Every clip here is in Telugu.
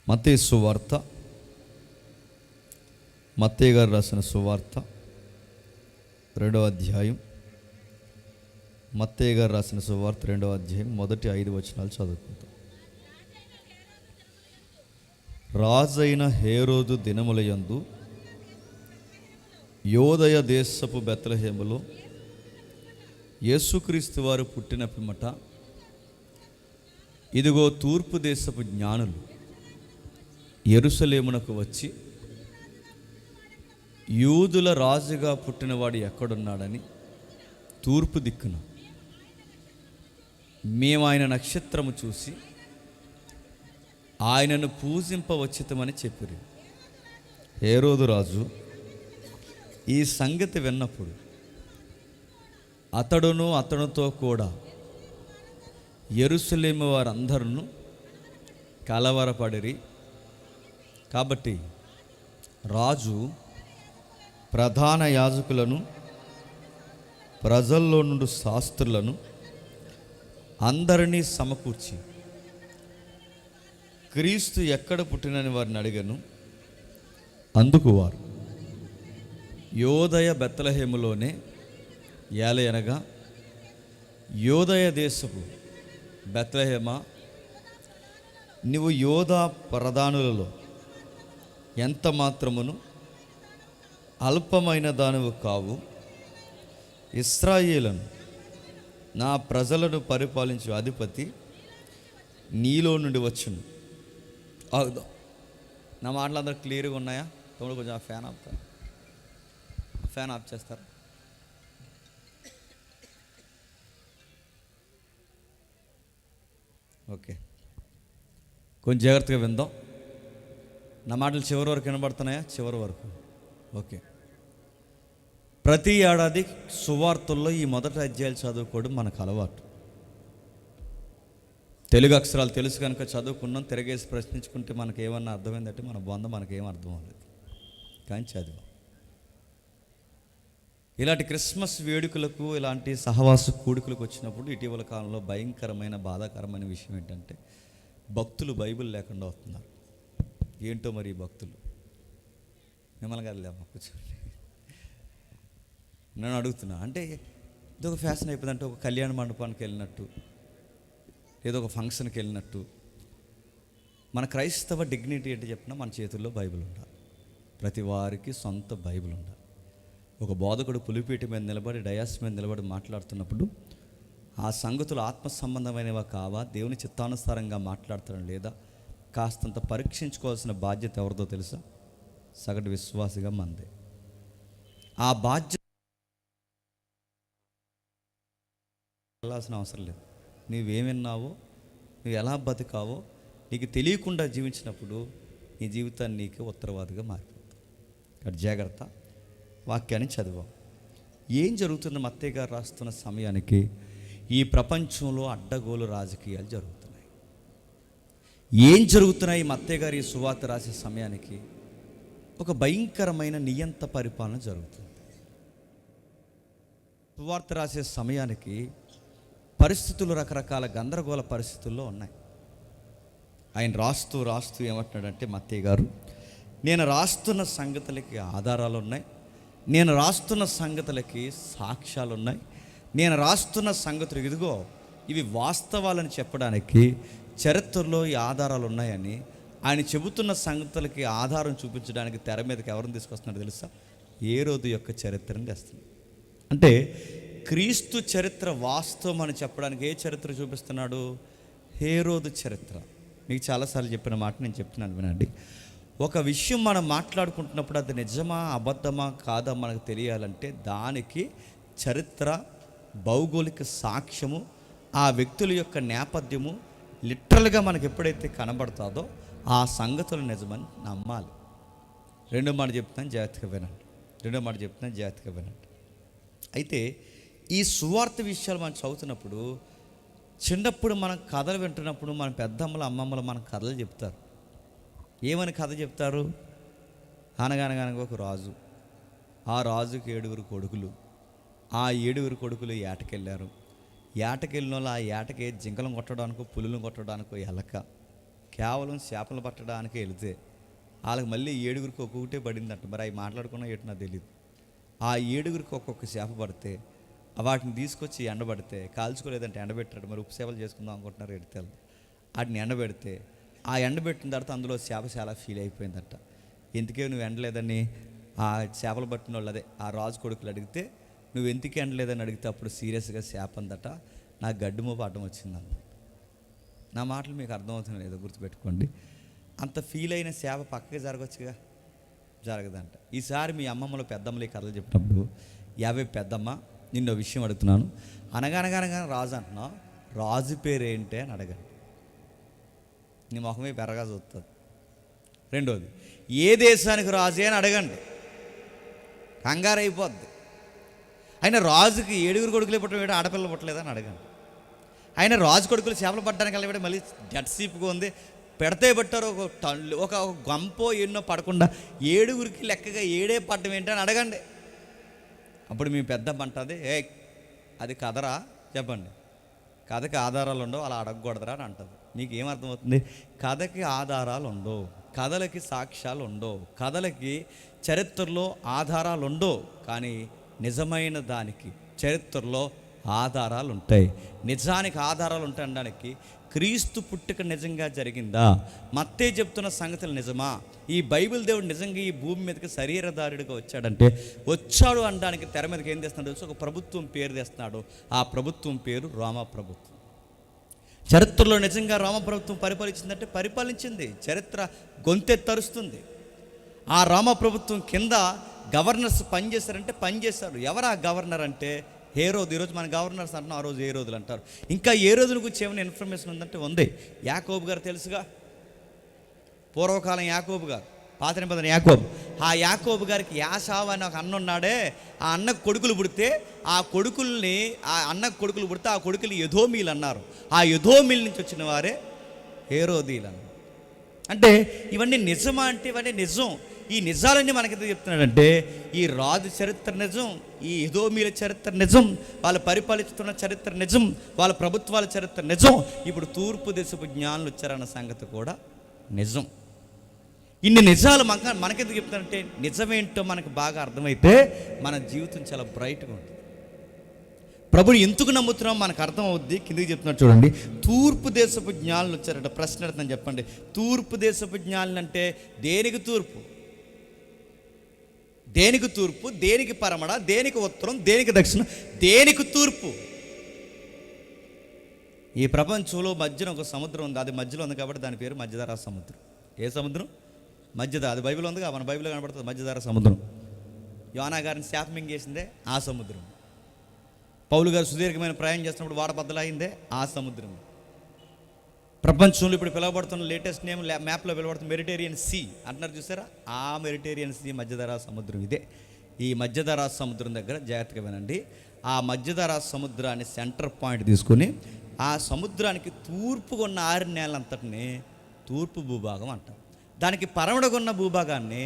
మత్తయి సువార్త, మత్తయి గారు రాసిన సువార్త 2వ అధ్యాయం. మత్తయి గారు రాసిన సువార్త 2వ అధ్యాయం మొదటి 5 వచనాలు చదువుకుంటాం. రాజైన హేరోదు దినములయందు యోదయ దేశపు బెత్లెహేములో యేసుక్రీస్తు వారు పుట్టిన పిమ్మట, ఇదిగో తూర్పు దేశపు జ్ఞానులు యెరూషలేమునకు వచ్చి, యూదుల రాజుగా పుట్టినవాడు ఎక్కడున్నాడని తూర్పు దిక్కున మేము ఆయన నక్షత్రము చూసి ఆయనను పూజింపవచ్చితమని చెప్పిరి. హేరోదు రాజు ఈ సంగతి విన్నప్పుడు అతడును అతనితో కూడా యెరూషలేము వారందరూ కలవరపడిరి. కాబట్టి రాజు ప్రధాన యాజకులను, ప్రజల్లో నుండి శాస్త్రులను అందరినీ సమకూర్చి, క్రీస్తు ఎక్కడ పుట్టినని వారిని అడిగాను. అందుకు వారు, యోదయ బెత్లెహేములోనే, ఏలయనగా యోదయ దేశపు బెత్లెహేమా, నీవు యోధా ప్రధానులలో ఎంత మాత్రమును అల్పమైన దానివి కావు. ఇశ్రాయేలును, నా ప్రజలను పరిపాలించు అధిపతి నీలో నుండి వచ్చును. నా మాటలు అందరూ క్లియర్గా ఉన్నాయా? తమ్ముడు కొంచెం ఆ ఫ్యాన్ ఆపుతారు, ఫ్యాన్ ఆఫ్ చేస్తారు. ఓకే, కొంచెం జాగ్రత్తగా విందాం. నా మాటలు చివరి వరకు వినబడుతున్నాయా? చివరి వరకు. ఓకే. ప్రతి ఏడాది సువార్తల్లో ఈ మొదటి అధ్యాయాలు చదువుకోవడం మనకు అలవాటు. తెలుగు అక్షరాలు తెలుసు కనుక చదువుకున్నాం. తిరగేసి ప్రశ్నించుకుంటే మనకు ఏమన్నా అర్థమైందంటే మన బొంద మనకేం అర్థం అవ్వలేదు, కానీ చదివాం. ఇలాంటి క్రిస్మస్ వేడుకలకు, ఇలాంటి సహవాస కూడుకలకు వచ్చినప్పుడు ఇటీవల కాలంలో భయంకరమైన బాధాకరమైన విషయం ఏంటంటే, భక్తులు బైబిల్ లేకుండా వస్తున్నారు. ఏంటో మరి ఈ భక్తులు, మిమ్మల్ని కదలేమా కూర్చోండి, నేను అడుగుతున్నా. అంటే ఇదొక ఫ్యాషన్ అయిపోయింది. అంటే ఒక కళ్యాణ మండపానికి వెళ్ళినట్టు, ఏదో ఒక ఫంక్షన్కి వెళ్ళినట్టు. మన క్రైస్తవ డిగ్నిటీ ఏంటి చెప్పినా, మన చేతుల్లో బైబిల్ ఉండాలి. ప్రతి వారికి సొంత బైబిల్ ఉండాలి. ఒక బోధకుడు పులిపీటి మీద నిలబడి, డయాస్ మీద నిలబడి మాట్లాడుతున్నప్పుడు ఆ సంగతులు ఆత్మ సంబంధమైనవా కావా, దేవుని చిత్తానుసారంగా మాట్లాడతాడు లేదా, కాస్తంత పరీక్షించుకోవాల్సిన బాధ్యత ఎవరిదో తెలుసా? సగటు విశ్వాసిగా మందే. ఆ బాధ్యత వెళ్ళాల్సిన అవసరం లేదు. నువ్వేం విన్నావో, నువ్వు ఎలా బతికావో నీకు తెలియకుండా జీవించినప్పుడు నీ జీవితాన్ని నీకే ఉత్తరవాదిగా మారిపోతుంది. ఇక్కడ జాగ్రత్త. వాక్యాన్ని చదివాం. ఏం జరుగుతుంది? మత్తయి గారు రాస్తున్న సమయానికి ఈ ప్రపంచంలో అడ్డగోలు రాజకీయాలు జరుగుతున్నాయి. ఏం జరుగుతున్నాయి? మత్తయి గారు ఈ సువార్త రాసే సమయానికి ఒక భయంకరమైన నియంత పరిపాలన జరుగుతుంది. సువార్త రాసే సమయానికి పరిస్థితులు రకరకాల గందరగోళ పరిస్థితుల్లో ఉన్నాయి. ఆయన రాస్తూ రాస్తూ ఏమంటున్నాడంటే, మత్తయి గారు, నేను రాస్తున్న సంగతులకి ఆధారాలు ఉన్నాయి, నేను రాస్తున్న సంగతులకి సాక్ష్యాలు ఉన్నాయి, నేను రాస్తున్న సంగతులు ఇదిగో ఇవి వాస్తవాలని చెప్పడానికి చరిత్రలో ఈ ఆధారాలు ఉన్నాయని ఆయన చెబుతున్న సంగతులకి ఆధారం చూపించడానికి తెర మీదకి ఎవరిని తీసుకొస్తున్నాడు తెలుసా? హేరోదు యొక్క చరిత్రను తెస్తుంది. అంటే క్రీస్తు చరిత్ర వాస్తవం అని చెప్పడానికి ఏ చరిత్ర చూపిస్తున్నాడు? హేరోదు చరిత్ర. మీకు చాలాసార్లు చెప్పిన మాట నేను చెప్తున్నాను, వినండి. ఒక విషయం మనం మాట్లాడుకుంటున్నప్పుడు అది నిజమా అబద్ధమా కాదా మనకు తెలియాలంటే దానికి చరిత్ర, భౌగోళిక సాక్ష్యము, ఆ వ్యక్తుల యొక్క నేపథ్యము లిటరల్గా మనకు ఎప్పుడైతే కనబడుతుందో ఆ సంగతులు నిజమని నమ్మాలి. రెండో మాట చెప్తున్నాను, జాగ్రత్తగా వినండి. అయితే ఈ సువార్త విషయాలు మనం చదువుతున్నప్పుడు, చిన్నప్పుడు మనం కథలు వింటున్నప్పుడు మన పెద్దమ్మలు, అమ్మమ్మలు మన కథలు చెప్తారు. ఏమని కథ చెప్తారు? అనగనగా ఒక రాజు, ఆ రాజుకి 7 కొడుకులు, ఆ 7 కొడుకులు ఏటకెళ్ళారు. ఏటకెళ్ళిన వాళ్ళు ఆ ఏటకి జింకలను కొట్టడానికో పులులను కొట్టడానికో ఎలక, కేవలం చేపలు పట్టడానికి వెళితే వాళ్ళకి మళ్ళీ 7గురికి ఒక్కొక్కటే పడిందంట. మరి అవి మాట్లాడుకున్నా ఏంటో నాకు తెలియదు. ఆ 7గురికి ఒక్కొక్క చేప పడితే వాటిని తీసుకొచ్చి ఎండబడితే, కాల్చుకోలేదంటే ఎండబెట్టాడు. మరి ఉప్పు చేపలు చేసుకుందాం అనుకుంటున్నారు ఎడితే వాటిని ఎండబెడితే ఆ ఎండబెట్టిన తర్వాత అందులో చేప చాలా ఫీల్ అయిపోయిందట. ఎందుకే నువ్వు ఎండలేదని ఆ చేపలు పట్టిన వాళ్ళు, అదే ఆ రాజు కొడుకులు అడిగితే, నువ్వు ఎందుకు ఎండలేదని అడిగితే అప్పుడు సీరియస్గా చేప అందట, నాకు గడ్డిమోపు అడ్డం వచ్చిందన్న. నా మాటలు మీకు అర్థమవుతుంది లేదో గుర్తుపెట్టుకోండి. అంత ఫీల్ అయిన చేప పక్కకి జరగచ్చుగా, జరగదంట. ఈసారి మీ అమ్మమ్మలో పెద్దమ్మలు ఈ కథలు చెప్పినప్పుడు, యాభై పెద్దమ్మ నిన్న విషయం అడుగుతున్నాను, అనగనగనగా రాజు అంటున్నావు, రాజు పేరు ఏంటి అని అడగండి. నీ ముఖమే పెరగా చూస్తుంది. రెండోది, ఏ దేశానికి రాజే అని అడగండి, కంగారు అయిపోద్ది. అయినా రాజుకి 7గురు కొడుకులే పుట్టడం, ఆడపిల్లలు పుట్టలేదని అడగండి. అయినా రాజు కొడుకులు చేపలు పట్టడానికి వెళ్ళి మళ్ళీ జట్సీపుగా ఉంది, పెడితే పట్టారు ఒక గంపో ఎన్నో పడకుండా 7గురికి లెక్కగా 7 పట్టడం ఏంటని అడగండి. అప్పుడు మీ పెద్ద అంటది, అది కథరా చెప్పండి, కథకి ఆధారాలు ఉండవు, అలా అడగకూడదురా అని అంటది. మీకు ఏమర్థమవుతుంది? కథకి ఆధారాలు ఉండవు, కథలకి సాక్ష్యాలు ఉండవు, కథలకి చరిత్రలో ఆధారాలు ఉండవు. కానీ నిజమైన దానికి చరిత్రలో ఆధారాలు ఉంటాయి. నిజానికి ఆధారాలు ఉంటాయి అనడానికి, క్రీస్తు పుట్టుక నిజంగా జరిగిందా, మత్తయి చెప్తున్న సంగతులు నిజమా, ఈ బైబిల్ దేవుడు నిజంగా ఈ భూమి మీదకి శరీరధారుడిగా వచ్చాడంటే వచ్చాడు అనడానికి తెర మీదకి ఏం తెస్తున్నాడు? ఒక ప్రభుత్వం పేరు తెస్తున్నాడు. ఆ ప్రభుత్వం పేరు రోమా ప్రభుత్వం. చరిత్రలో నిజంగా రోమా ప్రభుత్వం పరిపాలించిందంటే పరిపాలించింది. చరిత్ర గొంతెత్తరుస్తుంది. ఆ రోమా ప్రభుత్వం కింద గవర్నర్స్ పనిచేశారంటే పనిచేశారు. ఎవరు ఆ గవర్నర్ అంటే హేరోదు. ఈరోజు మన గవర్నర్స్ అంటున్నాం, ఆ రోజు ఏ రోజులు అంటారు. ఇంకా ఏ రోజుల గురించి ఏమైనా ఇన్ఫర్మేషన్ ఉందంటే ఉంది. యాకోబు గారు తెలుసుగా, పూర్వకాలం యాకోబు గారు, పాత నిబంధన యాకోబు. ఆ యాకోబు గారికి యాషావు అని ఒక అన్న ఉన్నాడే, ఆ అన్నకు కొడుకులు పుడితే ఆ కొడుకుల్ని, ఆ అన్నకు కొడుకులు పుడితే ఆ కొడుకులు ఎదోమీలు అన్నారు. ఆ ఎదోమీల నుంచి వచ్చిన వారే హేరోదీలు అన్నారు. అంటే ఇవన్నీ నిజమా అంటే ఇవన్నీ నిజం. ఈ నిజాలన్నీ మనకెందుకు చెప్తున్నాడంటే, ఈ రాజు చరిత్ర నిజం, ఈ ఎదోమీల చరిత్ర నిజం, వాళ్ళు పరిపాలిస్తున్న చరిత్ర నిజం, వాళ్ళ ప్రభుత్వాల చరిత్ర నిజం, ఇప్పుడు తూర్పు దేశపు జ్ఞానులు వచ్చారన్న సంగతి కూడా నిజం. ఇన్ని నిజాలు మనకెందుకు చెప్తారంటే, నిజమేంటో మనకు బాగా అర్థమైతే మన జీవితం చాలా బ్రైట్గా ఉంటుంది. ప్రభుని ఎందుకు నమ్ముతున్నాం మనకు అర్థం అవుద్ది. కిందకి చెప్తున్నారు చూడండి, తూర్పు దేశపు జ్ఞానులు వచ్చారట. ప్రశ్న అర్థం చెప్పండి, తూర్పు దేశపు జ్ఞానులు అంటే దేనికి తూర్పు, దేనికి తూర్పు, దేనికి పరమడ, దేనికి ఉత్తరం, దేనికి దక్షిణం, దేనికి తూర్పు? ఈ ప్రపంచంలో మధ్యన ఒక సముద్రం ఉంది, అది మధ్యలో ఉంది కాబట్టి దాని పేరు మధ్యధరా సముద్రం. ఏ సముద్రం? మధ్యధర. అది బైబిల్ ఉందిగా, మన బైబిల్లో కనబడుతుంది మధ్యధరా సముద్రం. యోనా గారిని శాపం చేసిందే ఆ సముద్రం. పౌలు గారు సుదీర్ఘమైన ప్రయాణం చేస్తున్నప్పుడు వాడ బద్దలైందే ఆ సముద్రం. ప్రపంచంలో ఇప్పుడు పిలువబడుతున్న లేటెస్ట్ నేమ్ మ్యాప్లో పిలువబడుతున్న మెడిటేరియన్ సీ అంటున్నారు చూసారా, ఆ మెడిటేరియన్ సీ మధ్యధరా సముద్రం ఇదే. ఈ మధ్యధరా సముద్రం దగ్గర జాగ్రత్తగా వినండి, ఆ మధ్యధరా సముద్రాన్ని సెంటర్ పాయింట్ తీసుకుని ఆ సముద్రానికి తూర్పుగా ఉన్న 6 నేలంతటిని తూర్పు భూభాగం అంటారు. దానికి పరమడగా ఉన్న భూభాగాన్ని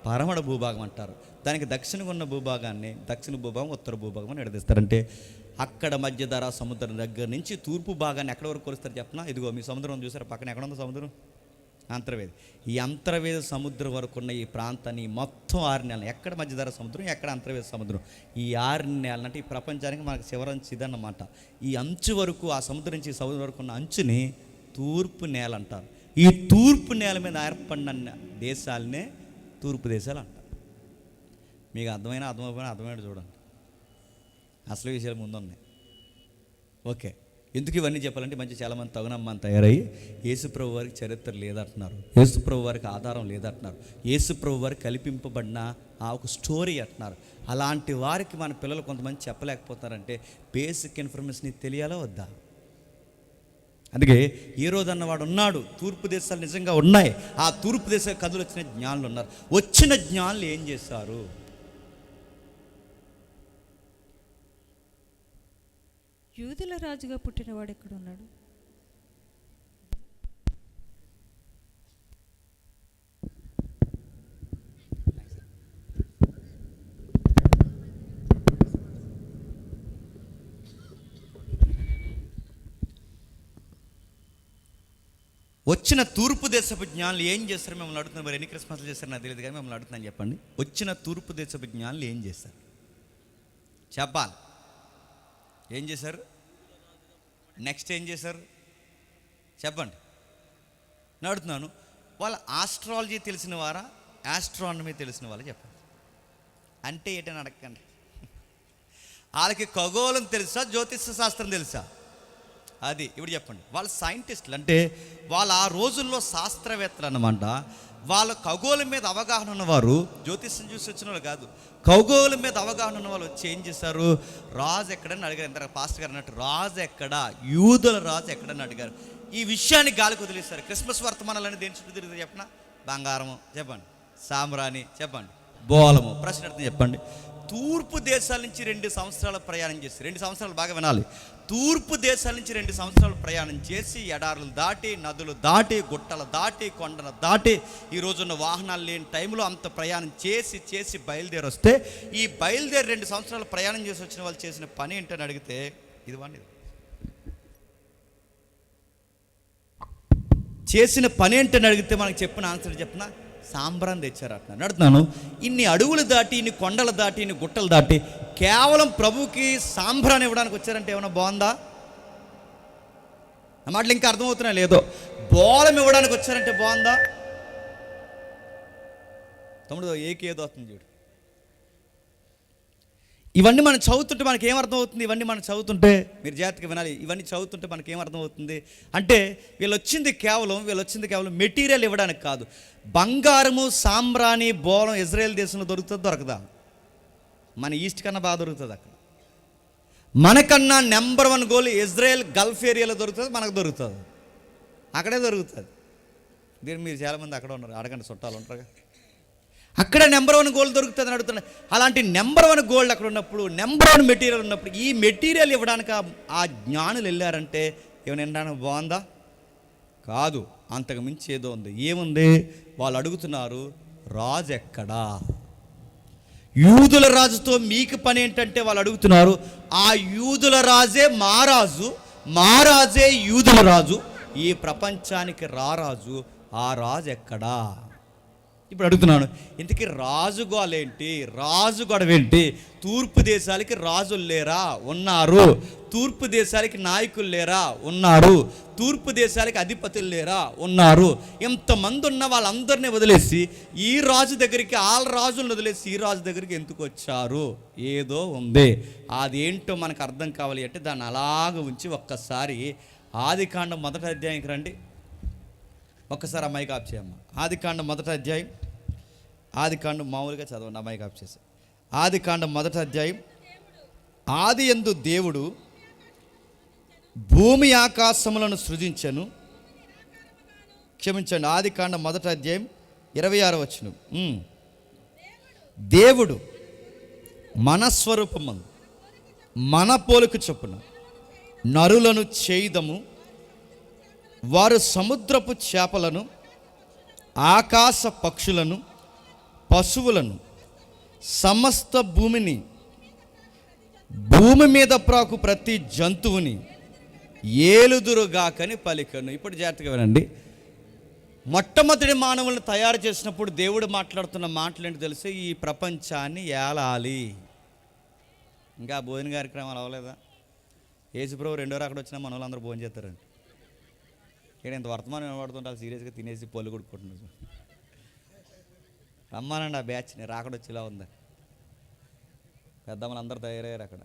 పరమడ భూభాగం అంటారు. దానికి దక్షిణగా ఉన్న భూభాగాన్ని దక్షిణ భూభాగం, ఉత్తర భూభాగం అని విడదీస్తారంటే, అక్కడ మధ్యధరా సముద్రం దగ్గర నుంచి తూర్పు భాగాన్ని ఎక్కడ వరకు కొలుస్తారు చెప్పనా? ఇదిగో మీ సముద్రం చూసారా, పక్కన ఎక్కడ ఉందో సముద్రం? అంతర్వేది. ఈ అంతర్వేద సముద్రం వరకు ఉన్న ఈ ప్రాంతాన్ని మొత్తం 6 నెలలు, ఎక్కడ మధ్యధరా సముద్రం, ఎక్కడ అంతర్వేద సముద్రం, ఈ 6 నెలలు అంటే ఈ ప్రపంచానికి మనకు చివరంచు ఇదన్నమాట. ఈ అంచు వరకు, ఆ సముద్రం నుంచి ఈ సముద్రం వరకు ఉన్న అంచుని తూర్పు నేల అంటారు. ఈ తూర్పు నేల మీద ఏర్పడిన దేశాలనే తూర్పు దేశాలు అంటారు. మీకు అర్థమైన చూడండి, అసలు విషయాలు ముందున్నాయి. ఓకే, ఎందుకు ఇవన్నీ చెప్పాలంటే మంచి చాలామంది తగునమ్మని తయారయ్యి యేసుప్రభు వారికి చరిత్ర లేదంటున్నారు, యేసుప్రభు వారికి ఆధారం లేదంటున్నారు, యేసుప్రభు వారికి కల్పింపబడిన ఆ ఒక స్టోరీ అంటున్నారు. అలాంటి వారికి మన పిల్లలు కొంతమంది చెప్పలేకపోతారంటే బేసిక్ ఇన్ఫర్మేషన్ తెలియాలా వద్దా? అందుకే ఏ రోజు అన్నవాడు ఉన్నాడు, తూర్పు దేశాలు నిజంగా ఉన్నాయి. ఆ తూర్పు దేశ కథలు వచ్చిన జ్ఞానులు ఉన్నారు. వచ్చిన జ్ఞానులు ఏం చేశారు? యూదుల రాజుగా పుట్టినవాడు ఎక్కడున్నాడు? వచ్చిన తూర్పు దేశపు జ్ఞానులు ఏం చేస్తారు మిమ్మల్ని అడుగుతున్నారు. మరి ఎన్ని క్రిస్మస్లు చేస్తారు నాకు తెలియదు కానీ మిమ్మల్ని అడుగుతున్నాను చెప్పండి. వచ్చిన తూర్పు దేశపు జ్ఞానులు ఏం చేస్తారు చెప్పాలి. ఏం చేశారు? నెక్స్ట్ ఏం చేశారు చెప్పండి. నేను అడుగుతున్నాను, వాళ్ళ ఆస్ట్రాలజీ తెలిసిన వారా, ఆస్ట్రానమీ తెలిసిన వాళ్ళు చెప్పండి. అంటే ఏంటని అడగండి. వాళ్ళకి ఖగోళం తెలుసా, జ్యోతిష శాస్త్రం తెలుసా? అది ఇప్పుడు చెప్పండి. వాళ్ళు సైంటిస్టులు, అంటే వాళ్ళు ఆ రోజుల్లో శాస్త్రవేత్తలు అన్నమాట. వాళ్ళ ఖగోళం మీద అవగాహన ఉన్నవారు, జ్యోతిష్యం చూసి వచ్చిన వాళ్ళు కాదు, ఖగోళం మీద అవగాహన ఉన్న వాళ్ళు వచ్చి ఏం చేశారు, రాజు ఎక్కడని అడిగారు. ఇంత పాస్టర్ గారు అన్నట్టు రాజు ఎక్కడా, యూదుల రాజు ఎక్కడని అడిగారు. ఈ విషయాన్ని గాలికి వదిలేస్తారు. క్రిస్మస్ వర్తమానాలని దేని చుట్టూ తిరుగుతుంది చెప్పిన? బంగారము చెప్పండి, సాంబ్రాణి చెప్పండి, బోలము. ప్రశ్న అర్థం చెప్పండి. తూర్పు దేశాల నుంచి 2 సంవత్సరాల ప్రయాణం చేసి, 2 సంవత్సరాలు బాగా వినాలి, తూర్పు దేశాల నుంచి 2 సంవత్సరాలు ప్రయాణం చేసి, ఎడారులు దాటి, నదులు దాటి, గుట్టలు దాటి, కొండలు దాటి, ఈ రోజున్న వాహనాలు లేని టైంలో అంత ప్రయాణం చేసి చేసి బయలుదేరి వస్తే, ఈ బయలుదేరి 2 సంవత్సరాలు ప్రయాణం చేసి వచ్చిన వాళ్ళు చేసిన పని ఏంటని అడిగితే ఇది వాడిని చేసిన పని ఏంటని అడిగితే మనకు చెప్పిన ఆన్సర్ చెప్పిన సాంబ్రాన్ని తెచ్చారు అంటున్నాను. అడుగుతున్నాను, ఇన్ని అడవులు దాటి, ఇన్ని కొండలు దాటి, ఇన్ని గుట్టలు దాటి కేవలం ప్రభుకి సాంబ్రాన్ని ఇవ్వడానికి వచ్చారంటే ఏమైనా బాగుందా? ఆ మాటలు ఇంకా అర్థమవుతున్నా లేదో. బోలం ఇవ్వడానికి వచ్చారంటే బాగుందా? తమ్ముడు ఏదో వస్తుంది చూడు. ఇవన్నీ మనం చదువుతుంటే మనకి ఏమర్థం అవుతుంది? ఇవన్నీ మనం చదువుతుంటే మీరు జాగ్రత్తగా వినాలి. ఇవన్నీ చదువుతుంటే మనకి ఏమర్థం అవుతుంది అంటే, వీళ్ళు వచ్చింది కేవలం మెటీరియల్ ఇవ్వడానికి కాదు. బంగారము, సాంబ్రాణి, బోలం ఇజ్రాయెల్ దేశంలో దొరుకుతుంది, దొరకదా? మన ఈస్ట్ కన్నా బాగా దొరుకుతుంది అక్కడ. మనకన్నా నెంబర్ 1 గోల్డ్ ఇజ్రాయెల్ గల్ఫ్ ఏరియాలో దొరుకుతుంది, మనకు దొరుకుతుంది, అక్కడే దొరుకుతుంది. దీన్ని మీరు చాలామంది అక్కడ ఉన్నారు, అడగండి, చుట్టాలు ఉంటారుగా. అక్కడ నెంబర్ 1 గోల్డ్ దొరుకుతుంది అని అడుగుతున్నాను. అలాంటి నెంబర్ 1 గోల్డ్ అక్కడ ఉన్నప్పుడు, నెంబర్ 1 మెటీరియల్ ఉన్నప్పుడు, ఈ మెటీరియల్ ఇవ్వడానికి ఆ జ్ఞానులు వెళ్ళారంటే ఏమైనా బాగుందా? కాదు, అంతకు మించి ఏదో ఉంది. ఏముంది? వాళ్ళు అడుగుతున్నారు, రాజు ఎక్కడా? యూదుల రాజుతో మీకు పని ఏంటంటే వాళ్ళు అడుగుతున్నారు, ఆ యూదుల రాజే మా రాజు, మా రాజే యూదుల రాజు, ఈ ప్రపంచానికి రారాజు, ఆ రాజు ఎక్కడా? ఇప్పుడు అడుగుతున్నాను, ఇంతకీ రాజు గోలేంటి, రాజు గొడవేంటి? తూర్పు దేశాలకి రాజులు లేరా? ఉన్నారు. తూర్పు దేశాలకి నాయకులు లేరా? ఉన్నారు. తూర్పు దేశాలకి అధిపతులు లేరా? ఉన్నారు. ఇంతమంది ఉన్న వాళ్ళందరినీ వదిలేసి ఈ రాజు దగ్గరికి, వాళ్ళ రాజులను వదిలేసి ఈ రాజు దగ్గరికి ఎందుకు వచ్చారు? ఏదో ఉంది. అదేంటో మనకు అర్థం కావాలి అంటే దాన్ని అలాగ ఉంచి ఒక్కసారి ఆదికాండం 1వ అధ్యాయంకి రండి. ఒక్కసారి అమ్మాయికి ఆఫ్ చేయమ్మ. ఆదికాండం 1వ అధ్యాయం, ఆదికాండం మామూలుగా చదవండి, అమ్మాయికి ఆఫ్ చేసి. ఆదికాండం 1వ అధ్యాయం. ఆది యందు దేవుడు భూమి ఆకాశములను సృజించెను. క్షమించండి, ఆదికాండం 1వ అధ్యాయం 26వ వచనం. దేవుడు మన స్వరూపమందు మన పోలిక చొప్పున నరులను చేయుదము, వారు సముద్రపు చేపలను, ఆకాశ పక్షులను, పశువులను, సమస్త భూమిని, భూమి మీద ప్రాకు ప్రతి జంతువుని ఏలుదురుగాకని పలికను. ఇప్పుడు జాగ్రత్తగా వినండి. మొట్టమొదటి మానవులను తయారు చేసినప్పుడు దేవుడు మాట్లాడుతున్న మాటలు ఏంటి తెలిసి? ఈ ప్రపంచాన్ని ఏలాలి. ఇంకా భోజన కార్యక్రమాలు అవ్వలేదా? యేసుప్రభు 2వ రాకడ వచ్చినా మన వాళ్ళందరూ భోజనం చేస్తారండి. ఇక్కడ ఇంత వర్తమానం వినబడుతుంటారు, సీరియస్గా తినేసి పొల్లు కొట్టుకుంటున్నారు. రమ్మానండి ఆ బ్యాచ్ని, రాకడొచ్చేలా ఉంది. పెద్దమ్మలు అందరూ తయారయ్యారు అక్కడ.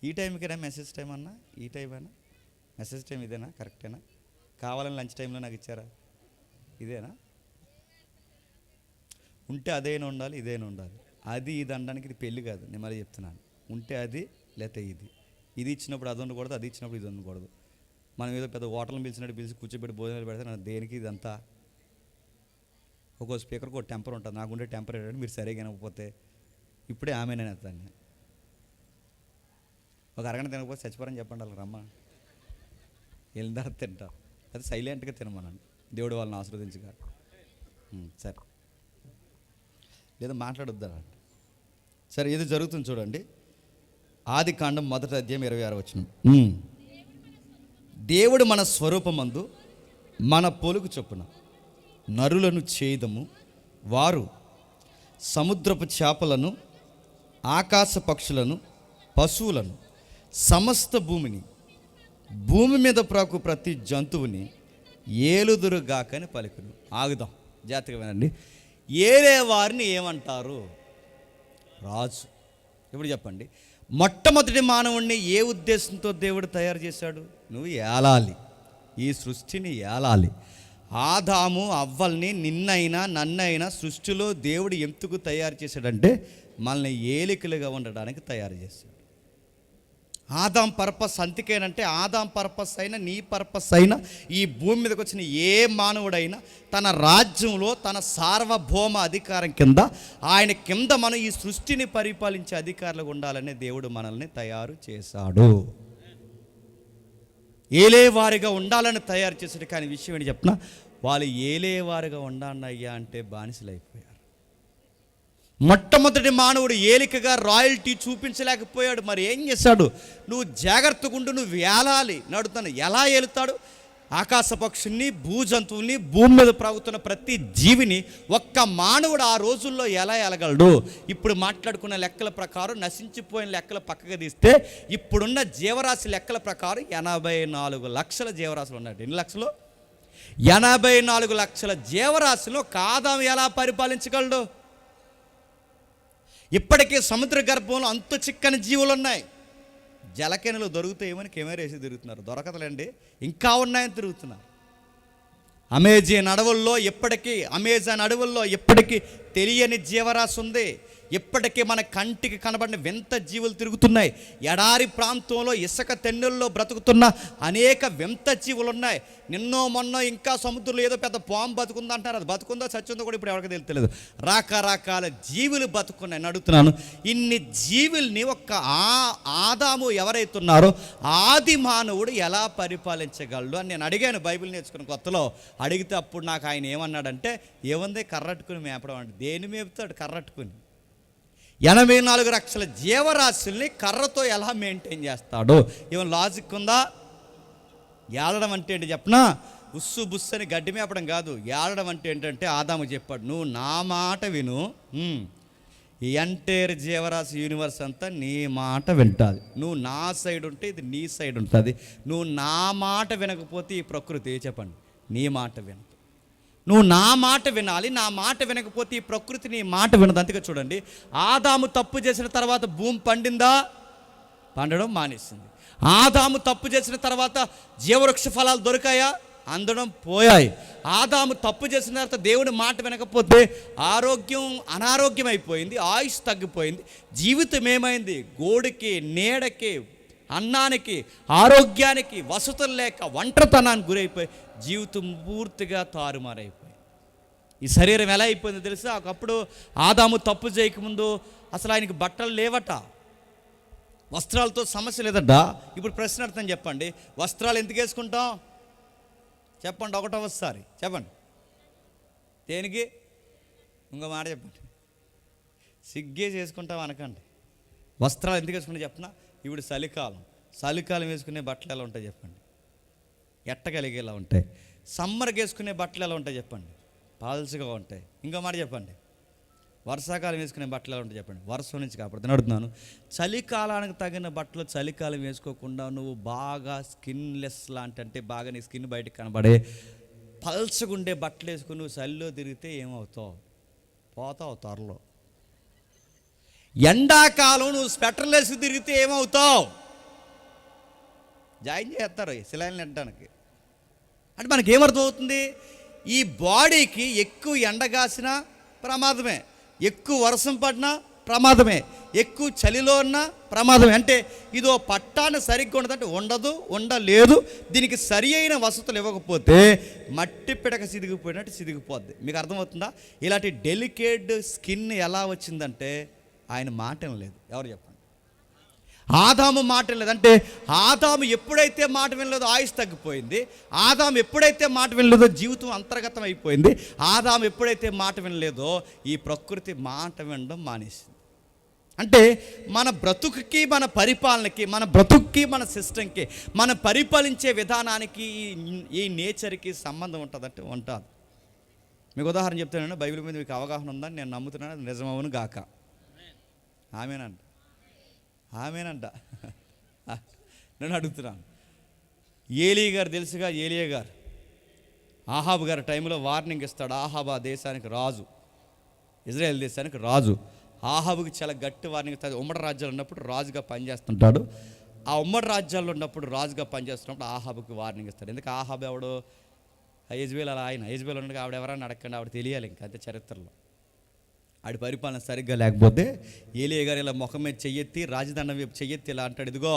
ఈ టైంకేనా మెసేజ్ టైం అన్నా? ఈ టైం అయినా మెసేజ్ టైం ఇదేనా? కరెక్టేనా? కావాలని లంచ్ టైంలో నాకు ఇచ్చారా? ఇదేనా? ఉంటే అదైనా ఉండాలి, ఇదైనా ఉండాలి. అది ఇది అనడానికి ఇది పెళ్ళి కాదు, నేను మళ్ళీ చెప్తున్నాను. ఉంటే అది, లేకపోతే ఇది. ఇది ఇచ్చినప్పుడు అది ఉండకూడదు, అది ఇచ్చినప్పుడు ఇది ఉండకూడదు. మనం ఏదో పెద్ద హోటల్ని పిలిచినట్టు పిలిచి కూర్చోబెట్టి భోజనాలు పెడితే నాకు దేనికి ఇదంతా? ఒక్కో స్పీకర్కి ఒక టెంపర్ ఉంటుంది. నాకుండే టెంపర్ ఏంటంటే మీరు సరిగా వినకపోతే ఇప్పుడే ఆమె నేను ఎత్తాను. ఒక అరగంట తినకపోతే చచ్చిపోరని చెప్పండి వాళ్ళకి, రమ్మ వెళ్ళిన తర్వాత తింటారు. అది సైలెంట్గా తినమనండి, దేవుడు వాళ్ళని ఆశీర్వదించగా. సరే, లేదా మాట్లాడొద్దా? సరే, ఇది జరుగుతుంది చూడండి. ఆదికాండం 1వ అధ్యాయం 26వ వచనం. దేవుడు మన స్వరూపమందు మన పోలుకు చొప్పున నరులను చేయదము, వారు సముద్రపు చేపలను, ఆకాశ పక్షులను, పశువులను, సమస్త భూమి మీద ప్రాకు ప్రతి జంతువుని ఏలుదురుగాకని పలుకును. ఆగుదాం, జాగ్రత్తగా వినండి. ఏలే వారిని ఏమంటారు? రాజు. ఇప్పుడు చెప్పండి, మొట్టమొదటి మానవుణ్ణి ఏ ఉద్దేశంతో దేవుడు తయారు చేశాడు? నువ్వు ఏలాలి, ఈ సృష్టిని ఏలాలి. ఆదాము అవ్వల్ని, నిన్నైనా నన్నైనా సృష్టిలో దేవుడు ఎందుకు తయారు చేశాడంటే మనల్ని ఏలికలుగా ఉండడానికి తయారు చేశాడు. ఆదాం పర్పస్ అంతకేనంటే ఆదాం పర్పస్ అయినా నీ పర్పస్ అయినా ఈ భూమి మీదకి వచ్చిన ఏ మానవుడైనా తన రాజ్యంలో తన సార్వభౌమ అధికారం కింద ఆయన కింద మనం ఈ సృష్టిని పరిపాలించే అధికారులుగా ఉండాలనే దేవుడు మనల్ని తయారు చేశాడు. ఏలేవారిగా ఉండాలని తయారు చేశాడు. కానీ విషయం ఏంటి చెప్పిన, వాళ్ళు ఏలేవారిగా ఉండాలయ్యా అంటే బానిసలైపోయారు. మొట్టమొదటి మానవుడు ఏలికగా రాయల్టీ చూపించలేకపోయాడు. మరి ఏం చేశాడు? నువ్వు జాగ్రత్తగా ఉండు, నువ్వు ఏలాలి. నడుతాను. ఎలా ఏలుతాడు? ఆకాశ పక్షుల్ని, భూజంతువుల్ని, భూమి మీద ప్రాగుతున్న ప్రతి జీవిని ఒక్క మానవుడు ఆ రోజుల్లో ఎలా ఎలగలడు? ఇప్పుడు మాట్లాడుకున్న లెక్కల ప్రకారం, నశించిపోయిన లెక్కల పక్కగా తీస్తే ఇప్పుడున్న జీవరాశి లెక్కల ప్రకారం 84 లక్షల జీవరాశులు ఉన్నాయి. ఎన్ని లక్షలు? 84 లక్షల జీవరాశిలో ఆదాము ఎలా పరిపాలించగలడు? ఇప్పటికీ సముద్ర గర్భంలో అంతు చిక్కని జీవులు ఉన్నాయి. జలకెనలు దొరుకుతాయేమని కెమెరా వేసి తిరుగుతున్నారు, దొరకదులేండి, ఇంకా ఉన్నాయని తిరుగుతున్నారు. అమెజాన్ అడవుల్లో ఇప్పటికీ తెలియని జీవరాశి ఉంది. ఇప్పటికీ మన కంటికి కనబడిన వింత జీవులు తిరుగుతున్నాయి. ఎడారి ప్రాంతంలో ఇసుక తెన్నెల్లో బ్రతుకుతున్న అనేక వింత జీవులు ఉన్నాయి. నిన్నో మొన్నో ఇంకా సముద్రంలో ఏదో పెద్ద పాము బతుకుందంటారు. అది బతుకుందో చచ్చిందో కూడా ఇప్పుడు ఎవరికి తెలియదు. రకరకాల జీవులు బతుకున్నాయి. అడుగుతున్నాను, ఇన్ని జీవుల్ని ఒక్క ఆదాము ఎవరైతున్నారో ఆది మానవుడు ఎలా పరిపాలించగలడు అని నేను అడిగాను. బైబిల్ నేర్చుకున్న కొత్తలో అడిగితే అప్పుడు నాకు ఆయన ఏమన్నాడంటే, ఏముంది కర్రట్టుకుని మేపడం అంటే. దేని మేపుతాడు? కర్రట్టుకుని. 84 లక్షల జీవరాశుల్ని కర్రతో ఎలా మెయింటైన్ చేస్తాడు? ఏమైనా లాజిక్ ఉందా? ఏడడం అంటే ఏంటి చెప్పనా? ఉస్సు బుస్సు అని గడ్డి మేపడం కాదు. ఏడడం అంటే ఏంటంటే ఆదాము చెప్పాడు, నువ్వు నా మాట విను, ఈ ఎంటైర్ జీవరాశి యూనివర్స్ అంతా నీ మాట వింటుంది. నువ్వు నా సైడ్ ఉంటే ఇది నీ సైడ్ ఉంటుంది. నువ్వు నా మాట వినకపోతే ఈ ప్రకృతి, చెప్పండి, నీ మాట వినదు. నువ్వు నా మాట వినాలి. నా మాట వినకపోతే ఈ ప్రకృతి నీ మాట వినదు. అందుకే చూడండి, ఆదాము తప్పు చేసిన తర్వాత భూమి పండిందా? పండడం మానేసింది. ఆదాము తప్పు చేసిన తర్వాత జీవవృక్ష ఫలాలు దొరికాయా? అందడం పోయాయి. ఆదాము తప్పు చేసిన తర్వాత దేవుడి మాట వినకపోతే అనారోగ్యం అయిపోయింది, ఆయుష్ తగ్గిపోయింది. జీవితం ఏమైంది? గోడికి, నీడకి, అన్నానికి, ఆరోగ్యానికి, వసతులు లేక ఒంటరితనానికి గురైపోయి జీవితం పూర్తిగా తారుమారైపోయింది. ఈ శరీరం ఎలా అయిపోయిందో తెలుసా? ఒకప్పుడు ఆదాము తప్పు చేయకముందు అసలు ఆయనకి బట్టలు లేవట, వస్త్రాలతో సమస్య లేదట. ఇప్పుడు ప్రశ్న అర్థం చెప్పండి, వస్త్రాలు ఎందుకు వేసుకుంటాం? చెప్పండి, ఒకటోసారి చెప్పండి. దేనికి? ఇంకో మాట చెప్పండి. సిగ్గే చేసుకుంటాం అనకండి. వస్త్రాలు ఎందుకు వేసుకుంటే చెప్పనా? ఇప్పుడు చలికాలం వేసుకునే బట్టలు ఎలా ఉంటాయి చెప్పండి? ఎట్టగలిగేలా ఉంటాయి. సమ్మర్కి వేసుకునే బట్టలు ఎలా ఉంటాయి చెప్పండి? పాల్స్గా ఉంటాయి. ఇంకో మాట చెప్పండి, వర్షాకాలం వేసుకునే బట్టలు ఎలా ఉంటాయి చెప్పండి? వర్షం నుంచి కాపాడుతుంది. అడుగుతున్నాను, చలికాలానికి తగిన బట్టలు చలికాలం వేసుకోకుండా నువ్వు బాగా స్కిన్లెస్ లాంటి, అంటే బాగా నీ స్కిన్ బయటకు కనబడే పల్చగుండే బట్టలు వేసుకుని నువ్వు చలిలో తిరిగితే ఏమవుతావు? పోతావు త్వరలో. ఎండాకాలం నువ్వు స్వెటర్లు వేసి తిరిగితే ఏమవుతావు? జాయిన్ చేస్తారు శిలాయిలు నెట్టడానికి. అంటే మనకి ఏమర్థమవుతుంది? ఈ బాడీకి ఎక్కువ ఎండగాసినా ప్రమాదమే, ఎక్కువ వర్షం పడినా ప్రమాదమే, ఎక్కువ చలిలో ఉన్నా ప్రమాదమే. అంటే ఇదో పట్టాన్ని సరిగ్గా ఉండదంటే ఉండలేదు. దీనికి సరి అయిన వసతులు ఇవ్వకపోతే మట్టి పిడక సిదిగిపోయినట్టు సిదిగిపోద్ది. మీకు అర్థమవుతుందా? ఇలాంటి డెలికేట్ స్కిన్ ఎలా వచ్చిందంటే ఆయన మాట వినలేదు. ఎవరు చెప్పండి? ఆదాము మాట వినలేదు. అంటే ఆదాము ఎప్పుడైతే మాట వినలేదో ఆయుష్ తగ్గిపోయింది. ఆదాము ఎప్పుడైతే మాట వినలేదో జీవితం అంతర్గతం అయిపోయింది. ఆదాము ఎప్పుడైతే మాట వినలేదో ఈ ప్రకృతి మాట వినడం మానేసింది. అంటే మన బ్రతుకుకి, మన పరిపాలనకి, మన బ్రతుక్కి, మన సిస్టంకి, మన పరిపాలించే విధానానికి ఈ నేచర్కి సంబంధం ఉంటుందంటే ఉంటుంది. మీకు ఉదాహరణ చెప్తానండి, బైబిల్ మీద మీకు అవగాహన ఉందని నేను నమ్ముతున్నాను, అది నిజమవును గాక. ఆమేనంట, ఆమేనంట. నేను అడుగుతున్నాను, ఏలీ గారు తెలుసుగా, ఏలియా గారు ఆహాబు గారి టైంలో వార్నింగ్ ఇస్తాడు. ఆహాబు ఆ దేశానికి రాజు, ఇజ్రాయెల్ దేశానికి రాజు. ఆహాబుకి చాలా గట్టి వార్నింగ్ ఇస్తాడు. ఉమ్మడి రాజ్యాలు ఉన్నప్పుడు రాజుగా పనిచేస్తుంటాడు. ఆ ఉమ్మడి రాజ్యాల్లో ఉన్నప్పుడు రాజుగా పనిచేస్తున్నప్పుడు ఆహాబుకి వార్నింగ్ ఇస్తాడు. ఎందుకు ఆహాబు ఎవడు? యెజ్బెల్ అలా ఆయన యెజ్బెల్ ఉండగా ఆవిడ ఎవరైనా అడగండి, ఆవిడ తెలియాలి ఇంకా అంతే చరిత్రలో. ఆడి పరిపాలన సరిగ్గా లేకపోతే ఏలియా గారు ఇలా ముఖం మీద చెయ్యెత్తి, రాజదండం వైపు చెయ్యెత్తి ఇలా అంటాడు, ఇదిగో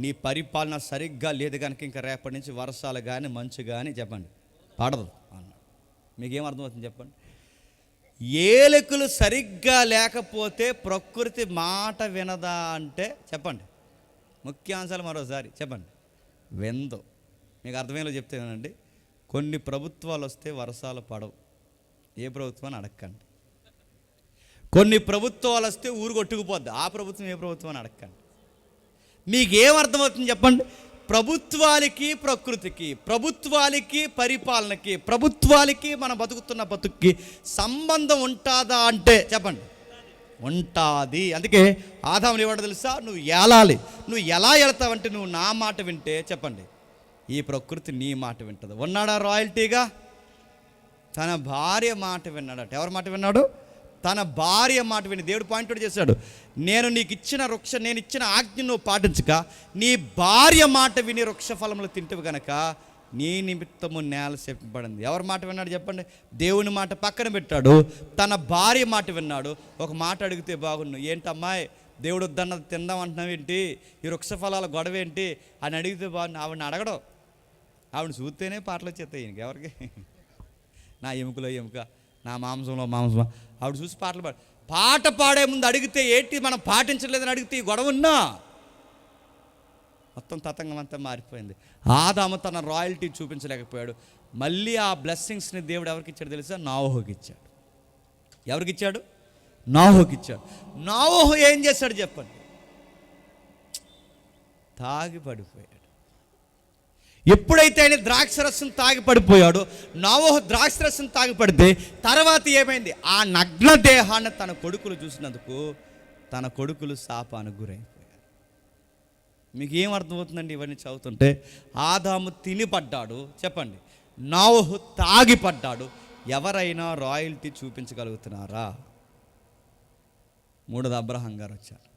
నీ పరిపాలన సరిగ్గా లేదు కనుక ఇంకా రేపటి నుంచి వర్షాలు కానీ మంచు కానీ చెప్పండి పడదు అన్నాడు. మీకేం అర్థమవుతుంది చెప్పండి? ఏలికలు సరిగ్గా లేకపోతే ప్రకృతి మాట వినదా అంటే చెప్పండి. ముఖ్యాంశాలు మరోసారి చెప్పండి. విందు. మీకు అర్థమయ్యేలా చెప్తేనండి, కొన్ని ప్రభుత్వాలు వస్తే వర్షాలు పడవు. ఏ ప్రభుత్వం అని అడగండి. కొన్ని ప్రభుత్వాలు వస్తే ఊరు కొట్టుకుపోద్ది. ఆ ప్రభుత్వం ఏ ప్రభుత్వం అని అడగండి. మీకేం అర్థమవుతుంది చెప్పండి? ప్రభుత్వాలకి ప్రకృతికి, ప్రభుత్వాలకి పరిపాలనకి, ప్రభుత్వాలకి మన బతుకుతున్న బతుక్కి సంబంధం ఉంటుందా అంటే చెప్పండి, ఉంటుంది. అందుకే ఆదాముని ఏమంటే తెలుసా, నువ్వు ఏలాలి. నువ్వు ఎలా వెళ్తావంటే నువ్వు నా మాట వింటే చెప్పండి ఈ ప్రకృతి నీ మాట వింటుంది. ఉన్నాడా రాయల్టీగా? తన భార్య మాట విన్నాడట. ఎవరి మాట విన్నాడు? తన భార్య మాట విని దేవుడు పాయింట్ అవుట్ చేశాడు, నేను నీకు ఇచ్చిన నేను ఇచ్చిన ఆజ్ఞను నువ్వు పాటించక నీ భార్య మాట విని వృక్ష ఫలములు తింటవి కనుక నీ నిమిత్తము నేల చెప్పబడింది. ఎవరి మాట విన్నాడు చెప్పండి? దేవుని మాట పక్కన పెట్టాడు, తన భార్య మాట విన్నాడు. ఒక మాట అడిగితే బాగుండు, ఏంటమ్మాయి దేవుడు వద్దన్నది తిందాం అంటున్నావు ఏంటి, ఈ వృక్ష ఫలాల గొడవ ఏంటి అని అడిగితే బాగుండు. ఆవిడని అడగడం, ఆవిడ చూస్తేనే పాటలు వచ్చేస్తాయి ఈయనకి. ఎవరికి? నా ఎముకలో ఎముక, నా మాంసంలో మాంసం. ఆవిడ చూసి పాటలు పాట పాడే ముందు అడిగితే ఏంటి మనం పాటించలేదని అడిగితే ఈ గొడవ ఉన్నా మొత్తం తతంగం అంతా మారిపోయింది. ఆదాము తన రాయల్టీ చూపించలేకపోయాడు. మళ్ళీ ఆ బ్లెస్సింగ్స్ని దేవుడు ఎవరికి ఇచ్చాడు తెలుసా? నోవహుకి ఇచ్చాడు. ఎవరికి ఇచ్చాడు? నోవహుకి ఇచ్చాడు. నోవహు ఏం చేశాడు చెప్పండి? తాగి పడిపోయాడు. ఎప్పుడైతే ఆయన ద్రాక్షరసం తాగి పడిపోయాడో, నోవహు ద్రాక్షరసం తాగి పడితే తర్వాత ఏమైంది? ఆ నగ్న దేహాన్ని తన కొడుకులు చూసినందుకు తన కొడుకులు శాపానికి గురైపోయారు. మీకు ఏం అర్థమవుతుందండి ఇవన్నీ చదువుతుంటే? ఆదాము తిని పడ్డాడు చెప్పండి, నోవహు తాగి పడ్డాడు. ఎవరైనా రాయల్టీ చూపించగలుగుతున్నారా? మూడోది అబ్రహాం గారు వచ్చారు.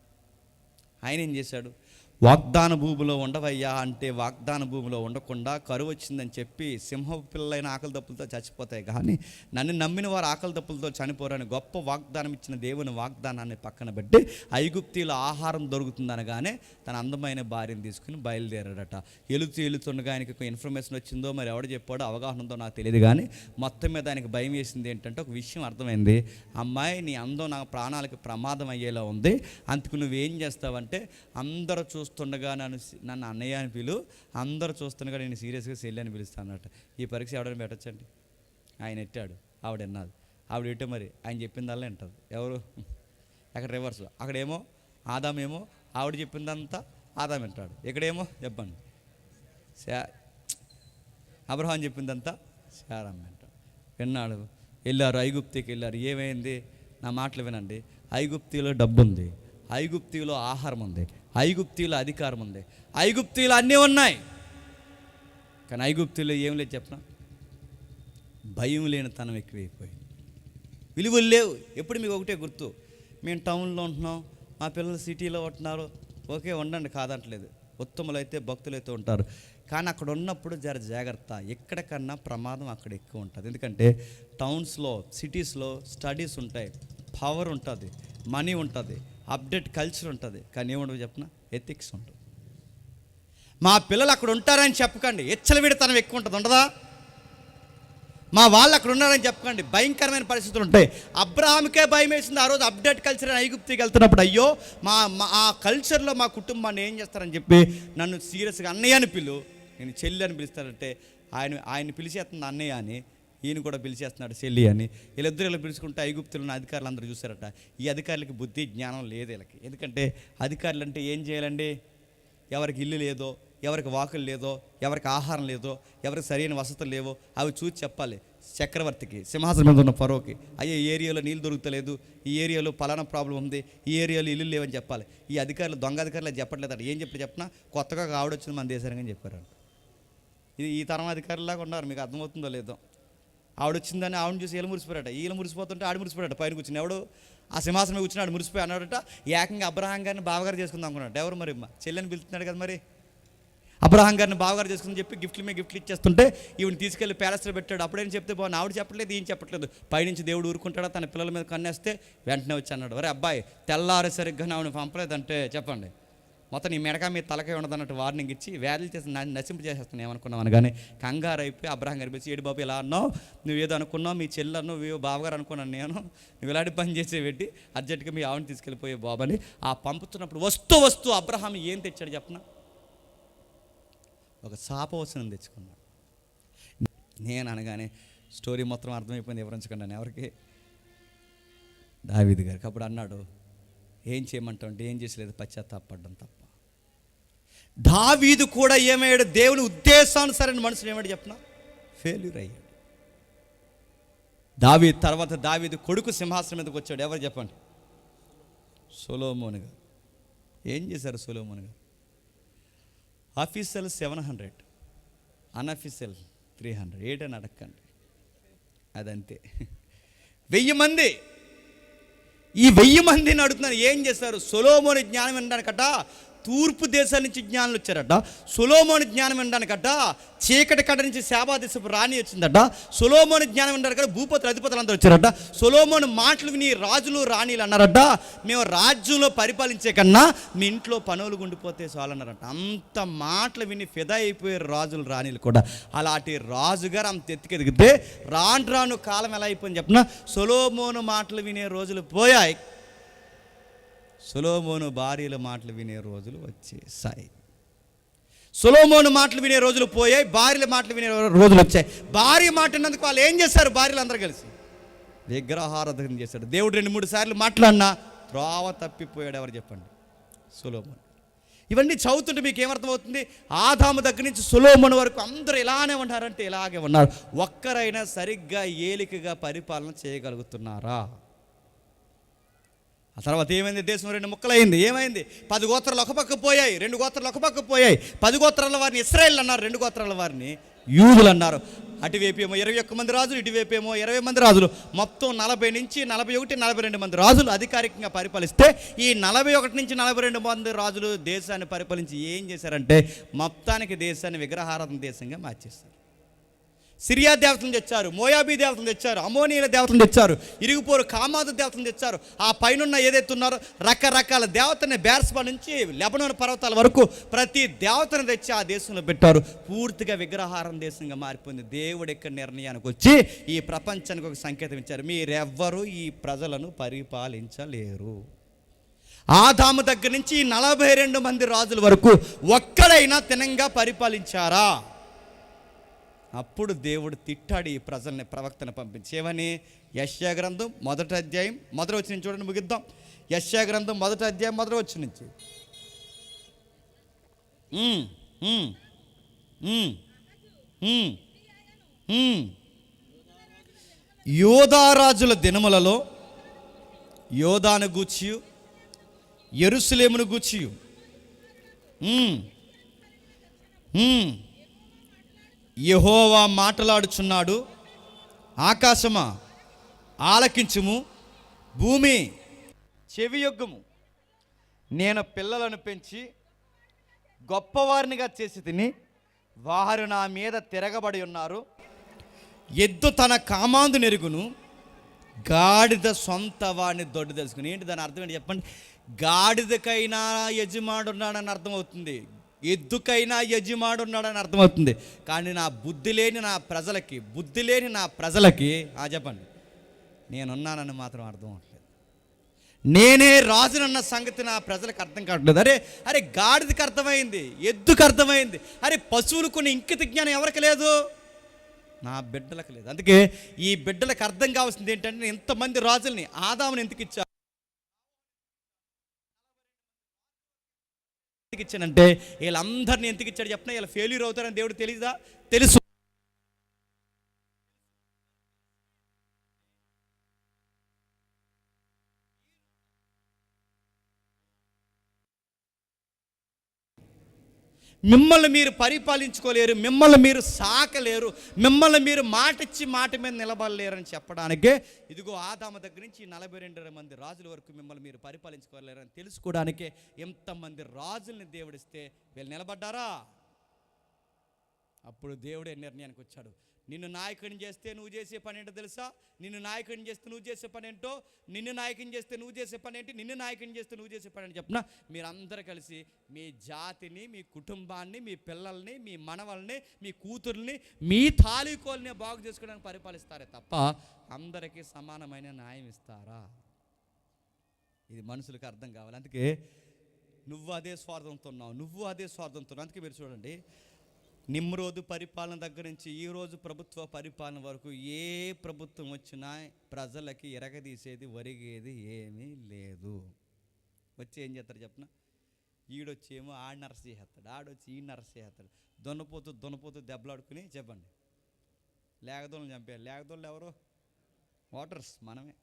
ఆయన ఏం చేశాడు? వాగ్దాన భూమిలో ఉండవయ్యా అంటే వాగ్దాన భూమిలో ఉండకుండా కరువు వచ్చిందని చెప్పి సింహ పిల్లలైన ఆకలి దప్పులతో చచ్చిపోతాయి కానీ నన్ను నమ్మిన వారు ఆకలి దప్పులతో చనిపోరని గొప్ప వాగ్దానం ఇచ్చిన దేవుని వాగ్దానాన్ని పక్కన పెట్టి ఐగుప్తీలో ఆహారం దొరుకుతుందనగానే తన అందమైన భార్యను తీసుకుని బయలుదేరాడట. ఎలుతుండగా ఆయనకి ఇన్ఫర్మేషన్ వచ్చిందో మరి ఎవడు చెప్పాడో అవగాహన ఉందో నాకు తెలియదు కానీ మొత్తం మీద ఆయనకు భయం వేసింది ఏంటంటే ఒక విషయం అర్థమైంది, అమ్మాయి నీ అందం నా ప్రాణాలకు ప్రమాదం అయ్యేలా ఉంది, అందుకు నువ్వేం చేస్తావంటే అందరూ చూస్తుండగా నన్ను అన్నయ్య అని పిలు, అందరూ చూస్తుండగా నేను సీరియస్గా చెల్లి అని పిలుస్తాను అన్నట్టు. ఈ పరీక్ష ఎవడని పెట్టచ్చండి? ఆయన ఎట్టాడు, ఆవిడ ఎన్నది, ఆవిడ ఎట్టే మరి ఆయన చెప్పిందల్లా వింటుంది. ఎవరు? అక్కడ రివర్స్. అక్కడేమో ఆదామేమో ఆవిడ చెప్పిందంతా ఆదాం వింటాడు. ఇక్కడేమో చెప్పండి అబ్రహాం చెప్పిందంతా శారాం వింటాడు. విన్నాడు. వెళ్ళారు, ఐగుప్తికి వెళ్ళారు. ఏమైంది? నా మాటలు వినండి. ఐగుప్తిలో డబ్బు ఉంది, ఐగుప్తిలో ఆహారం ఉంది, ఐగుప్తిలో అధికారం ఉంది, ఐగుప్తిలో అన్నీ ఉన్నాయి. కానీ ఐగుప్తిలో ఏం లేదు చెప్పనా? భయం లేని తనం ఎక్కువైపోయింది. విలువలు లేవు. ఎప్పుడు మీకు ఒకటే గుర్తు, మేము టౌన్లో ఉంటున్నాం, మా పిల్లలు సిటీలో ఉంటున్నారు, ఓకే ఉండండి కాదంటలేదు, ఉత్తములైతే భక్తులైతే ఉంటారు. కానీ అక్కడ ఉన్నప్పుడు జర జాగ్రత్త, ఎక్కడికన్నా ప్రమాదం అక్కడ ఎక్కువ ఉంటుంది. ఎందుకంటే టౌన్స్లో సిటీస్లో స్టడీస్ ఉంటాయి, పవర్ ఉంటుంది, మనీ ఉంటుంది, అప్డేట్ కల్చర్ ఉంటుంది. కానీ ఏముండవు చెప్పిన? ఎథిక్స్ ఉంటుంది. మా పిల్లలు అక్కడ ఉంటారని చెప్పకండి, ఎచ్చలవిడితనం ఎక్కువ ఉంటుంది, ఉండదా? మా వాళ్ళు అక్కడ ఉన్నారని చెప్పకండి, భయంకరమైన పరిస్థితులు ఉంటాయి. అబ్రహాంకే భయం వేసింది ఆ రోజు అప్డేట్ కల్చర్ అని ఐగుప్తికి వెళ్తున్నప్పుడు. అయ్యో ఆ కల్చర్లో మా కుటుంబాన్ని ఏం చేస్తారని చెప్పి నన్ను సీరియస్గా అన్నయ్య అని పిలు, నేను చెల్లి అని పిలుస్తానంటే ఆయన పిలిచేస్తుంది అన్నయ్య అని. ఈయన కూడా పిలిచేస్తున్నాడు చెల్లి అని. వీళ్ళిద్దరు పిలుచుకుంటే ఐగుప్తులను అధికారులు అందరూ చూశారట. ఈ అధికారులకి బుద్ధి జ్ఞానం లేదు వీళ్ళకి. ఎందుకంటే అధికారులు అంటే ఏం చేయాలండి? ఎవరికి ఇల్లు లేదో, ఎవరికి వాకులు లేదో, ఎవరికి ఆహారం లేదో, ఎవరికి సరైన వసతులు లేవో అవి చూసి చెప్పాలి చక్రవర్తికి, సింహాసనం మీద ఉన్న ఫరోకి. అయ్యే ఈ ఏరియాలో నీళ్ళు దొరుకుతలేదు, ఈ ఏరియాలో పలానా ప్రాబ్లం ఉంది, ఈ ఏరియాలో ఇల్లు లేవని చెప్పాలి. ఈ అధికారులు దొంగ అధికారులు చెప్పట్లేదట. ఏం చెప్పినా కొత్తగా ఆవిడొచ్చింది మన దేశానికి అని చెప్పారు. ఇది ఈ తరం అధికారులాగా ఉన్నారు. మీకు అర్థమవుతుందో లేదో. ఆవిడొచ్చిందని ఆవిడని చూసి వీళ్ళు మురిసిపోయారట. వీళ్ళు మురిసిపోతుంటే ఆడు మురిసిపోయాడు. పైన కూర్చుని ఎవడు ఆ సింహాసనం కూర్చుని ఆడు మురిసిపోయి అన్నాడట, ఏకంగా అబ్రహాం గారిని బావగారు చేసుకుందాం అనుకున్నాడు. ఎవరు మరి చెల్లెని పిలుస్తున్నాడు కదా, మరి అబ్రహాం గారిని బావగారు చేసుకుని చెప్పి గిఫ్ట్లు మీద గిఫ్ట్లు ఇచ్చేస్తుంటే ఈవిని తీసుకెళ్ళి ప్యాలెస్లో పెట్టాడు. అప్పుడేం చెప్తే బాగుంది, ఆవిడ చెప్పట్లేదు, ఈయన చెప్పట్లేదు. పైనుంచి దేవుడు ఊరుకుంటాడా? తన పిల్లల మీద కన్నేస్తే వెంటనే వచ్చి అన్నాడు, అరే అబ్బాయి తెల్లారి సరిగ్గా ఆవిడని పంపలేదంటే చెప్పండి, మొత్తం నీ మెడక మీద తలకే ఉండదు అన్నట్టు వార్నింగ్ ఇచ్చి వ్యాధులు చేసి నశింపు చేసేస్తాను ఏమనుకున్నావు కానీ కంగారు అయిపోయి అబ్రహాం గారు పిలిచి, ఏడు బాబు ఇలా అన్నావు, నువ్వేదో అనుకున్నావు, మీ చెల్లి నువ్వు బావగారు అనుకున్నాను నేను, నువ్వు ఇలాంటి పని చేసే పెట్టి అర్జెంటుగా మీ ఆవిడని తీసుకెళ్ళిపోయే బాబని. ఆ పంపుతున్నప్పుడు వస్తూ అబ్రహాం ఏం తెచ్చాడు చెప్పనా? ఒక చాప వస్తువుని తెచ్చుకున్నాడు. నేను అనగానే స్టోరీ మొత్తం అర్థమైపోయింది, వివరించకుండా ఎవరికి? దావీదు గారికి. అప్పుడు అన్నాడు, ఏం చేయమంటావు అంటే ఏం చేసలేదు, పశ్చాత్తాపడడం తప్ప. దావీదు కూడా ఏమయ్యాడు? దేవుని ఉద్దేశానుసరైన మనుషులు ఏమాడు చెప్పిన ఫెయిల్యూర్ అయ్యాడు. దావీదు తర్వాత దావీదు కొడుకు సింహాసనం మీదకి వచ్చాడు. ఎవరు చెప్పండి? సొలొమోను గారు. ఏం చేశారు సొలొమోను గారు? Official 700, unofficial 300. ఏటని అడగండి, అదంతే. 1000 మంది. ఈ 1000 మందిని అడుగుతున్నారు, ఏం చేశారు? సొలొమోను జ్ఞానం వినడానికట తూర్పు దేశాల నుంచి జ్ఞానులు వచ్చారట. సొలొమోను జ్ఞానం వినడానికట చీకటి కడ నుంచి శాబాదేశపు రాణి వచ్చిందట. సొలొమోను జ్ఞానం వినడానికి భూపతులు అధిపతులు అందరూ వచ్చారట. సొలొమోను మాటలు విని రాజులు రాణిలు అన్నారట, మేము రాజ్యంలో పరిపాలించే కన్నా మీ ఇంట్లో పనులు గుండిపోతే చాలన్నారట. అంత మాటలు విని ఫిదా అయిపోయారు రాజులు రాణిలు కూడా. అలాంటి రాజుగారు అంత ఎత్తుకెదిగితే రాను కాలం ఎలా అయిపోయింది చెప్పిన, సొలొమోను మాటలు వినే రోజులు పోయాయి. సొలొమోను భార్యల మాటలు వినే రోజులు వచ్చేసాయి. సొలొమోను మాటలు వినే రోజులు పోయాయి, భార్యల మాటలు వినే రోజులు వచ్చాయి. భార్య మాట విన్నందుకు వాళ్ళు ఏం చేశారు? భార్యలు అందరూ కలిసి విగ్రహారాధన చేశాడు. దేవుడు 2-3 సార్లు మాట్లాడినా త్రోవ తప్పిపోయాడు. ఎవరు చెప్పండి? సొలొమోను. ఇవన్నీ చదువుతుంటే మీకు ఏమర్థమవుతుంది? ఆదాము దగ్గర నుంచి సొలొమోను వరకు అందరూ ఇలానే ఉన్నారంటే ఇలాగే ఉన్నారు. ఒక్కరైనా సరిగ్గా ఏలికగా పరిపాలన చేయగలుగుతున్నారా? ఆ తర్వాత ఏమైంది? దేశం 2 ముక్కలైంది. ఏమైంది? 10 గోత్రాలు ఒక పక్క పోయాయి, 2 గోత్రాలు ఒక పక్క పోయాయి. 10 గోత్రాల వారిని ఇశ్రాయేల్ అన్నారు, 2 గోత్రాల వారిని యూదులు అన్నారు. అటువైపు ఏమో 21 మంది రాజులు, ఇటువైపు ఏమో 20 మంది రాజులు. మొత్తం 40 నుంచి 41, 42 మంది రాజులు అధికారికంగా పరిపాలిస్తే ఈ 41 నుంచి 42 మంది రాజులు దేశాన్ని పరిపాలించి ఏం చేశారంటే మొత్తానికి దేశాన్ని విగ్రహారాధన దేశంగా మార్చేస్తారు. సిరియా దేవతలను తెచ్చారు, మోయాబీ దేవతలను తెచ్చారు, అమోనీయుల దేవతలను తెచ్చారు, ఇరుగుపోరు కామాదు దేవతలను తెచ్చారు. ఆ పైన ఏదైతే ఉన్నారో రకరకాల దేవతని బేర్స్బా నుంచి లెబనోన్ పర్వతాల వరకు ప్రతి దేవతను తెచ్చి ఆ దేశంలో పెట్టారు. పూర్తిగా విగ్రహారం దేశంగా మారిపోయింది. దేవుడు యొక్క నిర్ణయానికి వచ్చి ఈ ప్రపంచానికి ఒక సంకేతం ఇచ్చారు, మీరెవ్వరూ ఈ ప్రజలను పరిపాలించలేరు. ఆదాము దగ్గర నుంచి 42 మంది రాజుల వరకు ఒక్కడైనా తినంగా పరిపాలించారా? అప్పుడు దేవుడు తిట్టాడు ఈ ప్రజల్ని, ప్రవక్తను పంపించి. ఏమని? యెషయా గ్రంథం 1వ అధ్యాయం 1వ వచనం చూడండి, ముగిద్దాం. యెషయా గ్రంథం 1వ అధ్యాయం 1వ వచనం నుంచి. యోధారాజుల దినములలో యోధాను గూర్చియు యెరూషలేమును గూర్చియు యెహోవా మాటలాడుచున్నాడు. ఆకాశమా ఆలకించుము, భూమి చెవియొగ్గుము. నేను పిల్లలను పెంచి గొప్పవారినిగా చేసి తిని వారు నా మీద తిరగబడి ఉన్నారు. ఎద్దు తన కామాందు నెరుగును, గాడిద సొంత వాడిని దొడ్డు తెలుసుకుని. ఏంటి దాని అర్థం ఏంటి చెప్పండి? గాడిదకైనా యజమాడు ఉన్నాడని అర్థమవుతుంది, ఎద్దుకైనా యజమాడు ఉన్నాడని అర్థమవుతుంది. కానీ బుద్ధి లేని నా ప్రజలకి చెప్పండి నేనున్నానని మాత్రం అర్థం అవట్లేదు. నేనే రాజునన్న సంగతి నా ప్రజలకు అర్థం కావట్లేదు. అరే గాడిదకి అర్థమైంది, ఎద్దుకు అర్థమైంది. అరే పశువులు కొన్ని ఇంకిత జ్ఞానం ఎవరికి లేదు? నా బిడ్డలకు లేదు. అందుకే ఈ బిడ్డలకు అర్థం కావాల్సింది ఏంటంటే, నేను ఇంతమంది రాజుల్ని ఆదాముని ఎందుకు ఇచ్చానంటే, వీళ్ళందరినీ ఎందుకు ఇచ్చాడు చెప్పిన, వీళ్ళు ఫెయిల్యూర్ అవుతారని దేవుడు తెలీదా? తెలుసు. మిమ్మల్ని మీరు పరిపాలించుకోలేరు, మిమ్మల్ని మీరు సాకలేరు, మిమ్మల్ని మీరు మాటిచ్చి మాట మీద నిలబడలేరని చెప్పడానికే ఇదిగో ఆదాము దగ్గర నుంచి 42 మంది రాజుల వరకు మిమ్మల్ని మీరు పరిపాలించుకోలేరని తెలుసుకోవడానికే ఎంతమంది రాజుల్ని దేవుడిస్తే వీళ్ళు నిలబడ్డారా? అప్పుడు దేవుడే నిర్ణయానికి వచ్చాడు. నిన్ను నాయకుడిని చేస్తే నువ్వు చేసే పని ఏంటో తెలుసా? నిన్ను నాయకుడిని చేస్తే నువ్వు చేసే పని ఏంటో, నిన్ను నాయకుని చేస్తే నువ్వు చేసే పని ఏంటి, నిన్ను నాయకుని చేస్తే నువ్వు చేసే పని ఏంటి చెప్పిన, మీరందరూ కలిసి మీ జాతిని, మీ కుటుంబాన్ని, మీ పిల్లల్ని, మీ మనవల్ని, మీ కూతుర్ని, మీ తాలూకోల్ని బాగు చేసుకోవడానికి పరిపాలిస్తారే తప్ప అందరికీ సమానమైన న్యాయం ఇస్తారా? ఇది మనుషులకు అర్థం కావాలి. అందుకే నువ్వు అదే స్వార్థంతో ఉన్నావు, నువ్వు అదే స్వార్థంతో ఉన్నావు. అందుకే మీరు చూడండి, నిమ్రోదు పరిపాలన దగ్గర నుంచి ఈరోజు ప్రభుత్వ పరిపాలన వరకు ఏ ప్రభుత్వం వచ్చినా ప్రజలకి ఎరగదీసేది, ఒరిగేది ఏమీ లేదు. వచ్చి ఏం చేస్తారు చెప్పిన, ఈడొచ్చేమో ఆడ నరస చేస్తాడు, ఆడొచ్చి ఈ నరస చేస్తాడు, దున్నపోతూ దెబ్బలాడుకుని చెప్పండి లేగదోళ్ళని చంపారు. లేగదోళ్ళు ఎవరు? ఓటర్స్, మనమే.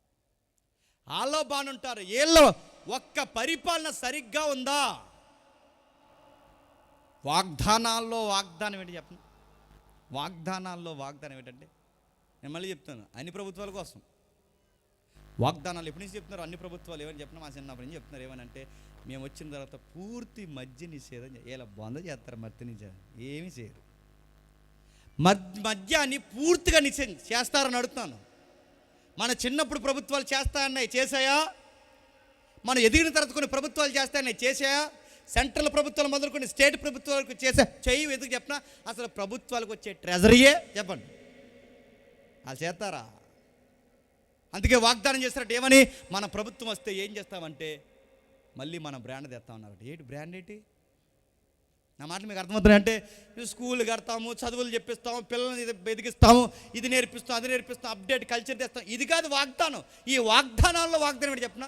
వాళ్ళలో బాగుంటారు, వీళ్ళు ఒక్క పరిపాలన సరిగ్గా ఉందా? వాగ్దానాల్లో వాగ్దానం ఏంటి చెప్పండి? వాగ్దానాల్లో వాగ్దానం ఏంటంటే, నేను మళ్ళీ చెప్తాను, అన్ని ప్రభుత్వాల కోసం వాగ్దానాలు ఎప్పటి నుంచి చెప్తున్నారు? అన్ని ప్రభుత్వాలు ఏమని చెప్పినా మా చిన్నప్పటి నుంచి చెప్తున్నారు. ఏమనంటే, మేము వచ్చిన తర్వాత పూర్తి మద్య నిషేధం, ఇలా బంద చేస్తారు, మద్య నిషేధం ఏమీ చేయరు. మద్యాన్ని పూర్తిగా నిషేధం చేస్తారని అడుగుతున్నాను. మన చిన్నప్పుడు ప్రభుత్వాలు చేస్తాయన్నాయి, చేశాయా? మనం ఎదిగిన తర్వాత కొన్ని ప్రభుత్వాలు చేస్తాయన్నాయి, చేశాయా? సెంట్రల్ ప్రభుత్వాలు మొదలుకొని స్టేట్ ప్రభుత్వాలకు చెయ్యి ఎందుకు చెప్పినా, అసలు ప్రభుత్వాలకు వచ్చే ట్రెజరీయే చెప్పండి వాళ్ళు చేస్తారా? అందుకే వాగ్దానం చేస్తారట, ఏమని? మన ప్రభుత్వం వస్తే ఏం చేస్తామంటే మళ్ళీ మనం బ్రాండ్ తెస్తామన్నారు. ఏంటి బ్రాండ్? ఏంటి నా మాటలు మీకు అర్థమవుతున్నాయి అంటే, స్కూల్ కడతాము, చదువులు చెప్పిస్తాము, పిల్లల్ని ఎదిగిస్తాము, ఇది నేర్పిస్తాం, అది నేర్పిస్తాం, అప్డేట్ కల్చర్ తెస్తాం. ఇది కాదు వాగ్దానం. ఈ వాగ్దానాల్లో వాగ్దానం ఏంటి చెప్పిన,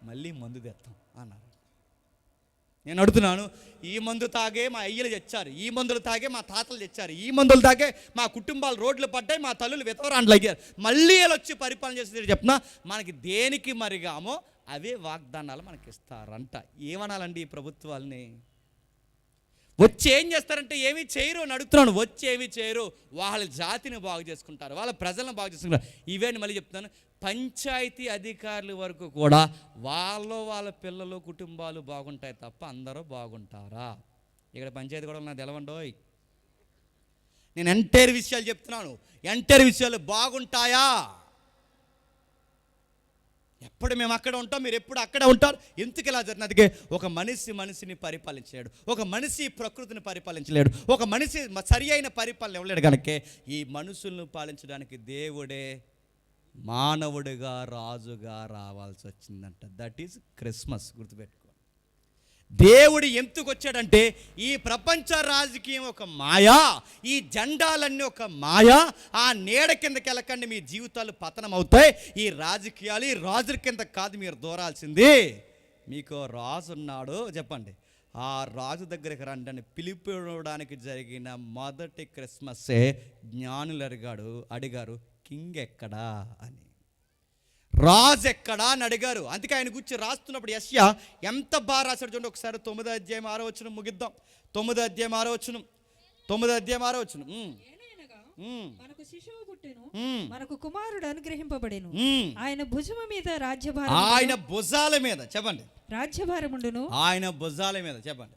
మళ్ళీ మందు తెస్తాం అన్నారు. నేను అడుగుతున్నాను, ఈ మందు తాగే మా అయ్యలు తెచ్చారు, ఈ మందులు తాగే మా తాతలు తెచ్చారు, ఈ మందులు తాగే మా కుటుంబాలు రోడ్లు పడ్డాయి, మా తల్లులు విధవరాండ్లు అయ్యారు, మళ్ళీ వీళ్ళు వచ్చి పరిపాలన చేసేది చెప్పినా మనకి దేనికి మరిగామో అవే వాగ్దానాలు మనకి ఇస్తారంట. ఏమనాలండి ఈ ప్రభుత్వాలని? వచ్చి ఏం చేస్తారంటే ఏమీ చేయరు అని అడుగుతున్నాను. వచ్చి ఏమీ చేయరు, వాళ్ళ జాతిని బాగు చేసుకుంటారు, వాళ్ళ ప్రజలను బాగు చేసుకుంటారు. ఇవేని మళ్ళీ చెప్తాను, పంచాయతీ అధికారుల వరకు కూడా వాళ్ళ పిల్లలు కుటుంబాలు బాగుంటాయి తప్ప అందరూ బాగుంటారా? ఇక్కడ పంచాయతీ కూడా నాకు తెలవండోయ్. నేను ఎంటైర్ విషయాలు చెప్తున్నాను, ఎంటైర్ విషయాలు బాగుంటాయా? ఎప్పుడు మేము అక్కడ ఉంటాం, మీరు ఎప్పుడు అక్కడ ఉంటారు. ఎందుకు ఇలా జరిగింది? అందుకే ఒక మనిషిని పరిపాలించలేడు, ఒక మనిషి ప్రకృతిని పరిపాలించలేడు, ఒక మనిషి సరి అయిన పరిపాలన ఇవ్వలేడు. కనుక ఈ మనుషులను పాలించడానికి దేవుడే మానవుడిగా రాజుగా రావాల్సి వచ్చిందంట. That is Christmas. గుర్తుపెట్టుకో. దేవుడు ఎందుకు వచ్చాడంటే, ఈ ప్రపంచ రాజకీయం ఒక మాయా, ఈ జెండాలన్నీ ఒక మాయా, ఆ నీడ కిందకి వెళ్ళకండి, మీ జీవితాలు పతనం అవుతాయి. ఈ రాజకీయాలు ఈ రాజుల కింద కాదు మీరు దూరాల్సింది. మీకు రాజు ఉన్నాడు చెప్పండి, ఆ రాజు దగ్గరికి రండి అని పిలిపివ్వడానికి జరిగిన మొదటి క్రిస్మస్సే జ్ఞానులు అడిగారు కింగ్ ఎక్కడా అని, రాజు ఎక్కడా అని అడిగారు. అందుకే ఆయన గురించి రాస్తున్నప్పుడు యెషయా ఎంత బాగా రాశాడు చూడండి. ఒకసారి 9వ అధ్యాయం 6వ వచనం ముగిద్దాం. 9వ అధ్యాయం 6వ వచనం, 9వ అధ్యాయం 6వ వచనం. మనకు శిశువు పుట్టెను, మనకు కుమారుడు అనుగ్రహింపబడెను, ఆయన భుజము మీద రాజ్యభారం, ఆయన భుజాల మీద చెప్పండి రాజ్యభారముండును, ఆయన భుజాల మీద చెప్పండి,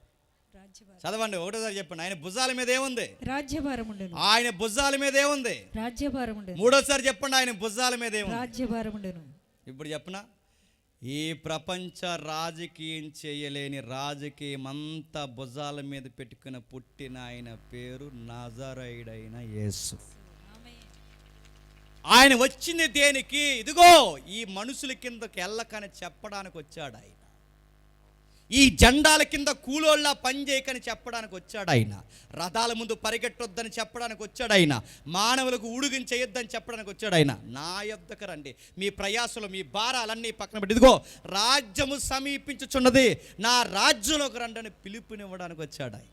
చదవండి ఒకటోసారి చెప్పండి. ఆయన భుజాల మీద ఏముంది? రాజ్యభారముండును. ఆయన భుజాల మీద ఏముంది? రాజ్యభారముండును. మూడోసారి చెప్పండి, ఆయన భుజాల మీద ఏముంది? రాజ్యభారముండును. ఇప్పుడు చెప్పనా, ఈ ప్రపంచ రాజకీయం చేయలేని రాజకీయం అంతా భుజాల మీద పెట్టుకుని పుట్టిన ఆయన పేరు నజరేయుడైన యేసు. ఆయన వచ్చింది దేనికి? ఇదిగో ఈ మనుషుల కిందకి వెళ్ళకని చెప్పడానికి వచ్చాడు ఆయన. ఈ జెండాల కింద కూలోళ్ళ పని చేయకని చెప్పడానికి వచ్చాడు ఆయన. రథాల ముందు పరిగెట్టొద్దని చెప్పడానికి వచ్చాడు ఆయన. మానవులకు ఉడుగుని చేయొద్దని చెప్పడానికి వచ్చాడు ఆయన. నా యొద్దకు రండి, మీ ప్రయాసలు మీ భారాలన్నీ పక్కన పెట్టి, ఇదిగో రాజ్యము సమీపించుచున్నది, నా రాజ్యంలోకి రండి అని పిలుపునివ్వడానికి వచ్చాడు ఆయన.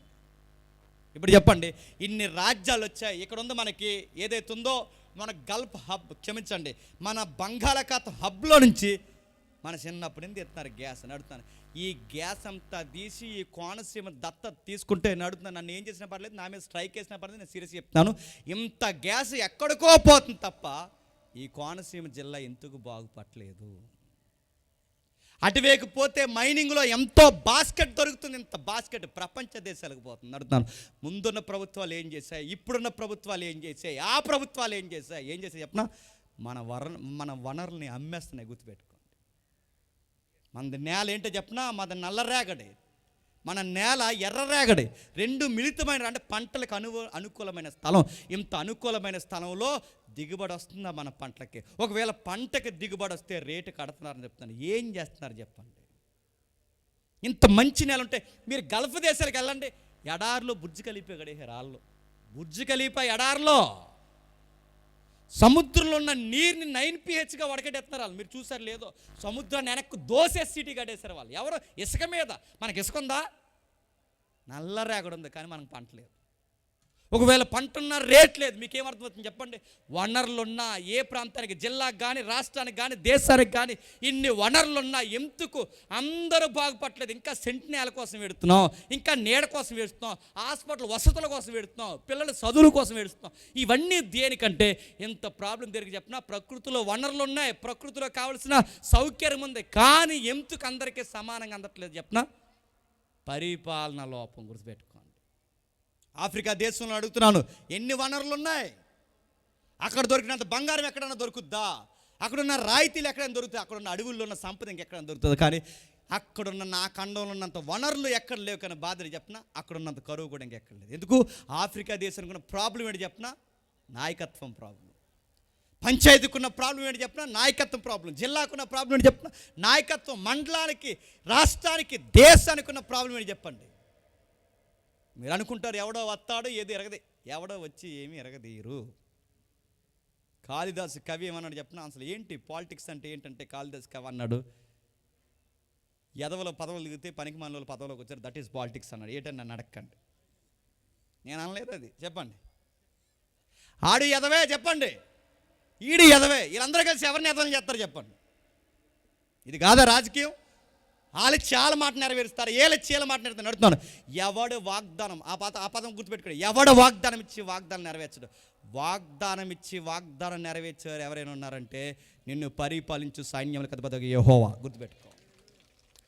ఇప్పుడు చెప్పండి, ఇన్ని రాజ్యాలు వచ్చాయి. ఇక్కడ ఉంది మనకి ఏదైతే ఉందో మన గల్ఫ్ హబ్, క్షమించండి, మన బంగాళాఖాతం హబ్లో నుంచి మన చిన్నప్పటి నుంచి ఎత్తున్నారు గ్యాస్. నడుతున్నాను, ఈ గ్యాస్ అంతా తీసి ఈ కోనసీమ దత్త తీసుకుంటే నడుతున్నాను. నన్ను ఏం చేసినా పర్లేదు, నా మీద స్ట్రైక్ చేసినా పర్లేదు, నేను సీరియస్ చెప్తాను. ఇంత గ్యాస్ ఎక్కడికో పోతుంది తప్ప ఈ కోనసీమ జిల్లా ఎందుకు బాగుపడలేదు? అటువైపు పోతే మైనింగ్లో ఎంతో బాస్కెట్ దొరుకుతుంది, ఇంత బాస్కెట్ ప్రపంచ దేశాలకు పోతుంది. నడుతున్నాను, ముందున్న ప్రభుత్వాలు ఏం చేశాయి, ఇప్పుడున్న ప్రభుత్వాలు ఏం చేశాయి, ఆ ప్రభుత్వాలు ఏం చేశాయి చెప్పినా మన వనరుల్ని అమ్మేస్తున్నాయి. గుర్తుపెట్టుకోండి, మనది నేల ఏంటో చెప్పినా, మన నల్లరేగడి, మన నేల ఎర్రరేగడి, రెండు మిళితమైన, అంటే పంటలకు అనుకూలమైన స్థలం. ఇంత అనుకూలమైన స్థలంలో దిగుబడి వస్తుందా మన పంటలకి? ఒకవేళ పంటకి దిగుబడి వస్తే రేటు కడుతున్నారని చెప్తాను. ఏం చేస్తున్నారు చెప్పండి? ఇంత మంచి నేల ఉంటే మీరు గల్ఫ్ దేశాలకు వెళ్ళండి, ఎడారిలో బుర్జు ఖలీఫా గడిహే రాళ్ళు, బుర్జు ఖలీఫా ఎడారిలో సముద్రంలో ఉన్న నీరుని 9 pHగా వడకట్టేస్తున్నారు వాళ్ళు. మీరు చూసారు లేదో, సముద్రాన్ని వెనక్కు దోసే సిటీ కట్టేశారు వాళ్ళు. ఎవరో ఇసుక మీద. మనకి ఇసుక ఉందా? నల్ల రేగడి ఉంది, కానీ మనకు పంట లేదు. ఒకవేళ పంట ఉన్న రేట్ లేదు. మీకేమర్థమవుతుంది చెప్పండి? వనరులున్నా, ఏ ప్రాంతానికి, జిల్లాకు కానీ, రాష్ట్రానికి కానీ, దేశానికి కానీ ఇన్ని వనరులున్నా ఎందుకు అందరూ బాగుపడలేదు? ఇంకా సెంటినేల కోసం వెడుతున్నాం, ఇంకా నీడ కోసం వేడుతున్నాం, హాస్పిటల్ వసతుల కోసం వేడుతున్నాం, పిల్లల చదువుల కోసం వేడుస్తున్నాం. ఇవన్నీ దేనికంటే ఇంత ప్రాబ్లం దేనికి చెప్పినా, ప్రకృతిలో వనరులు ఉన్నాయి, ప్రకృతిలో కావాల్సిన సౌకర్యం ఉంది, కానీ ఎందుకు అందరికీ సమానంగా అందట్లేదు చెప్పినా? పరిపాలన లోపం. గుర్తుపెట్టుకోండి. ఆఫ్రికా దేశంలో అడుగుతున్నాను, ఎన్ని వనరులు ఉన్నాయి? అక్కడ దొరికినంత బంగారం ఎక్కడైనా దొరుకుద్దా? అక్కడున్న రాయితీలు ఎక్కడైనా దొరుకుతాయి? అక్కడున్న అడవుల్లో ఉన్న సంపద ఇంకెక్కడైనా దొరుకుతుంది? కానీ అక్కడున్న నా ఖండంలో ఉన్నంత వనరులు ఎక్కడ లేవు. కానీ బాధలు చెప్పినా అక్కడున్నంత కరువు కూడా ఇంకెక్కడ లేదు. ఎందుకు? ఆఫ్రికా దేశానికి ఉన్న ప్రాబ్లం ఏంటి చెప్పినా? నాయకత్వం ప్రాబ్లం. పంచాయతీకి ఉన్న ప్రాబ్లం ఏంటి చెప్పినా? నాయకత్వం ప్రాబ్లం. జిల్లాకున్న ప్రాబ్లం ఏంటి చెప్పినా? నాయకత్వం. మండలానికి, రాష్ట్రానికి, దేశానికి ఉన్న ప్రాబ్లం ఏంటి చెప్పండి? మీరు అనుకుంటారు ఎవడో వస్తాడో ఏది ఎరగదే. ఎవడో వచ్చి ఏమీ ఎరగదీరు. కాళిదాసు కవి ఏమన్నాడు చెప్పిన? అసలు ఏంటి పాలిటిక్స్ అంటే ఏంటంటే, కాళిదాసు కవి అన్నాడు, ఎదవలో పదవులు దిగితే పనికి మనలో పదవులోకి వచ్చారు, దట్ ఈస్ పాలిటిక్స్ అన్నాడు. ఏంటని నన్ను అడగండి, నేను అనలేదు అది. చెప్పండి, ఆడు ఎదవే చెప్పండి, ఈడు ఎదవే, వీళ్ళందరూ కలిసి ఎవరిని ఎదవని చేస్తారు చెప్పండి? ఇది కాదా రాజకీయం? వాళ్ళు చాలా మాట నెరవేరుస్తారు, ఏళ్ళ చీల మాట నెరవేరుస్తారు. నడుతున్నాను, ఎవడు వాగ్దానం, ఆ పదం గుర్తుపెట్టుకోండి, ఎవడు వాగ్దానం ఇచ్చి వాగ్దానం నెరవేర్చడు. వాగ్దానం ఇచ్చి వాగ్దానం నెరవేర్చారు ఎవరైనా ఉన్నారంటే, నిన్ను పరిపాలించు సైన్యములకు అధిపతిగా యెహోవా. గుర్తుపెట్టుకో,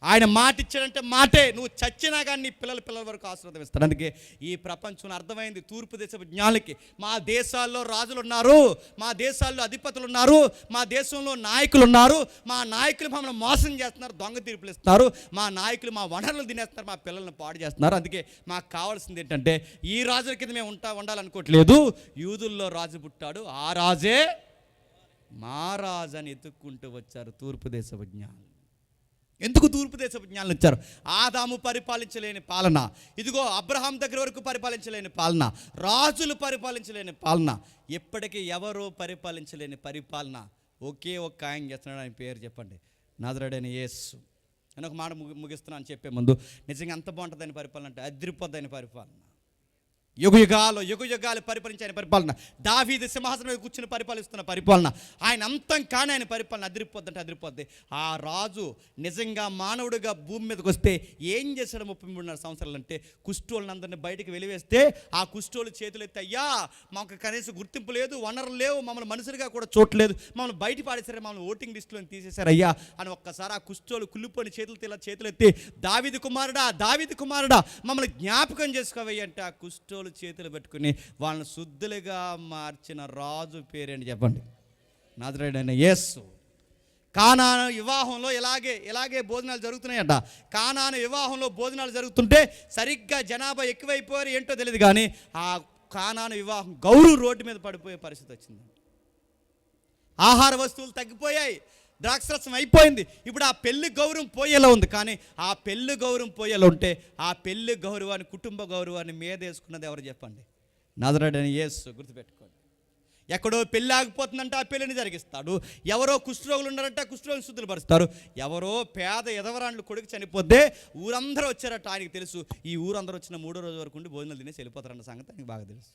ఆయన మాట ఇచ్చాడంటే మాటే. నువ్వు చచ్చినా కానీ నీ పిల్లల వరకు ఆశీర్వాదం ఇస్తాడు. అందుకే ఈ ప్రపంచంలో అర్థమైంది తూర్పు దేశపు జ్ఞానులకి, మా దేశాల్లో రాజులు ఉన్నారు, మా దేశాల్లో అధిపతులు ఉన్నారు, మా దేశంలో నాయకులు ఉన్నారు, మా నాయకులు మమ్మల్ని మోసం చేస్తున్నారు, దొంగ తీర్పులు ఇస్తున్నారు, మా నాయకులు మా వనరులు తినేస్తున్నారు, మా పిల్లల్ని పాడు చేస్తున్నారు. అందుకే మాకు కావాల్సింది ఏంటంటే, ఈ రాజుల కింద మేము ఉండాలనుకోవట్లేదు. యూదుల్లో రాజు పుట్టాడు, ఆ రాజే మా రాజు అని ఎత్తుక్కుంటూ వచ్చారు తూర్పు దేశపు జ్ఞానులు. ఎందుకు తూర్పు దేశపు జ్ఞానులు వచ్చారు? ఆదాము పరిపాలించలేని పాలన, ఇదిగో అబ్రహాం దగ్గర వరకు పరిపాలించలేని పాలన, రాజులు పరిపాలించలేని పాలన, ఎప్పటికీ ఎవరో పరిపాలించలేని పరిపాలన ఒకే ఒక్క ఆయన చేస్తున్నాడు. ఆయన పేరు చెప్పండి, నజరేయుడైన యేసు. నేను ఒక మాట ముగిస్తున్నాను చెప్పే ముందు, నిజంగా అంత బాగుంటుందని పరిపాలన అంటే అదిరిపోద్దని పరిపాలన. యుగ యుగాలు పరిపాలించే ఆయన పరిపాలన, దావీదు సింహాసనం మీద కూర్చుని పరిపాలిస్తున్న పరిపాలన, ఆయన అంతం కానీ ఆయన పరిపాలన అదిరిపోద్దంటే అదిరిపోద్ది. ఆ రాజు నిజంగా మానవుడిగా భూమి మీదకి వస్తే ఏం చేశాడు? 33.5 సంవత్సరాలు అంటే కుష్ఠోళ్ళందరినీ బయటికి వెలివేస్తే, ఆ కుష్ఠోళ్ళు చేతులు ఎత్తి, అయ్యా మాకు కనీసం గుర్తింపు లేదు, వనరులు లేవు, మమ్మల్ని మనుషులుగా కూడా చూడలేదు, మమ్మల్ని బయట పాడేశారు, మమ్మల్ని ఓటింగ్ లిస్టులో తీసేశారు అయ్యా అని ఒక్కసారి ఆ కుష్ఠోళ్ళు కుళ్ళిపోయిన చేతులు ఎత్తి, దావీదు కుమారుడా మమ్మల్ని జ్ఞాపకం చేసుకోవయ్య అంటే, ఆ కుష్ఠోళ్ళు చేతులు పెట్టుకుని వాళ్ళని శుద్ధులుగా మార్చిన రాజు పేరేంటి చెప్పండి? నజరేయుడైన యేసు. కానాను వివాహంలో ఇలాగే భోజనాలు జరుగుతున్నాయంట. కానాను వివాహంలో భోజనాలు జరుగుతుంటే సరిగ్గా జనాభా ఎక్కువైపోయారు ఏంటో తెలియదు, కానీ ఆ కానాను వివాహం గౌరు రోడ్డు మీద పడిపోయే పరిస్థితి వచ్చింది. ఆహార వస్తువులు తగ్గిపోయాయి, ద్రాక్షరసం అయిపోయింది. ఇప్పుడు ఆ పెళ్లి గౌరవం పోయేలా ఉంది. కానీ ఆ పెళ్లి గౌరవం పోయేలా ఉంటే ఆ పెళ్లి గౌరవాన్ని, కుటుంబ గౌరవాన్ని మీద వేసుకున్నది ఎవరు చెప్పండి? నజరేయుడైన యేసు. గుర్తుపెట్టుకోండి. ఎక్కడో పెళ్ళి ఆగిపోతుందంటే ఆ పెళ్ళిని జరిగిస్తాడు. ఎవరో కుష్ఠరోగులు ఉన్నారంటే ఆ కుష్ఠరోగులు శుద్ధులు పరుస్తారు. ఎవరో పేద ఎదవరాండ్లు కొడుకు చనిపోతే ఊరందరూ వచ్చారట. ఆయనకి తెలుసు ఈ ఊరందరూ వచ్చిన 3వ రోజు వరకు ఉండి భోజనాలు తినేసి వెళ్ళిపోతారన్న సంగతి ఆయనకు బాగా తెలుసు.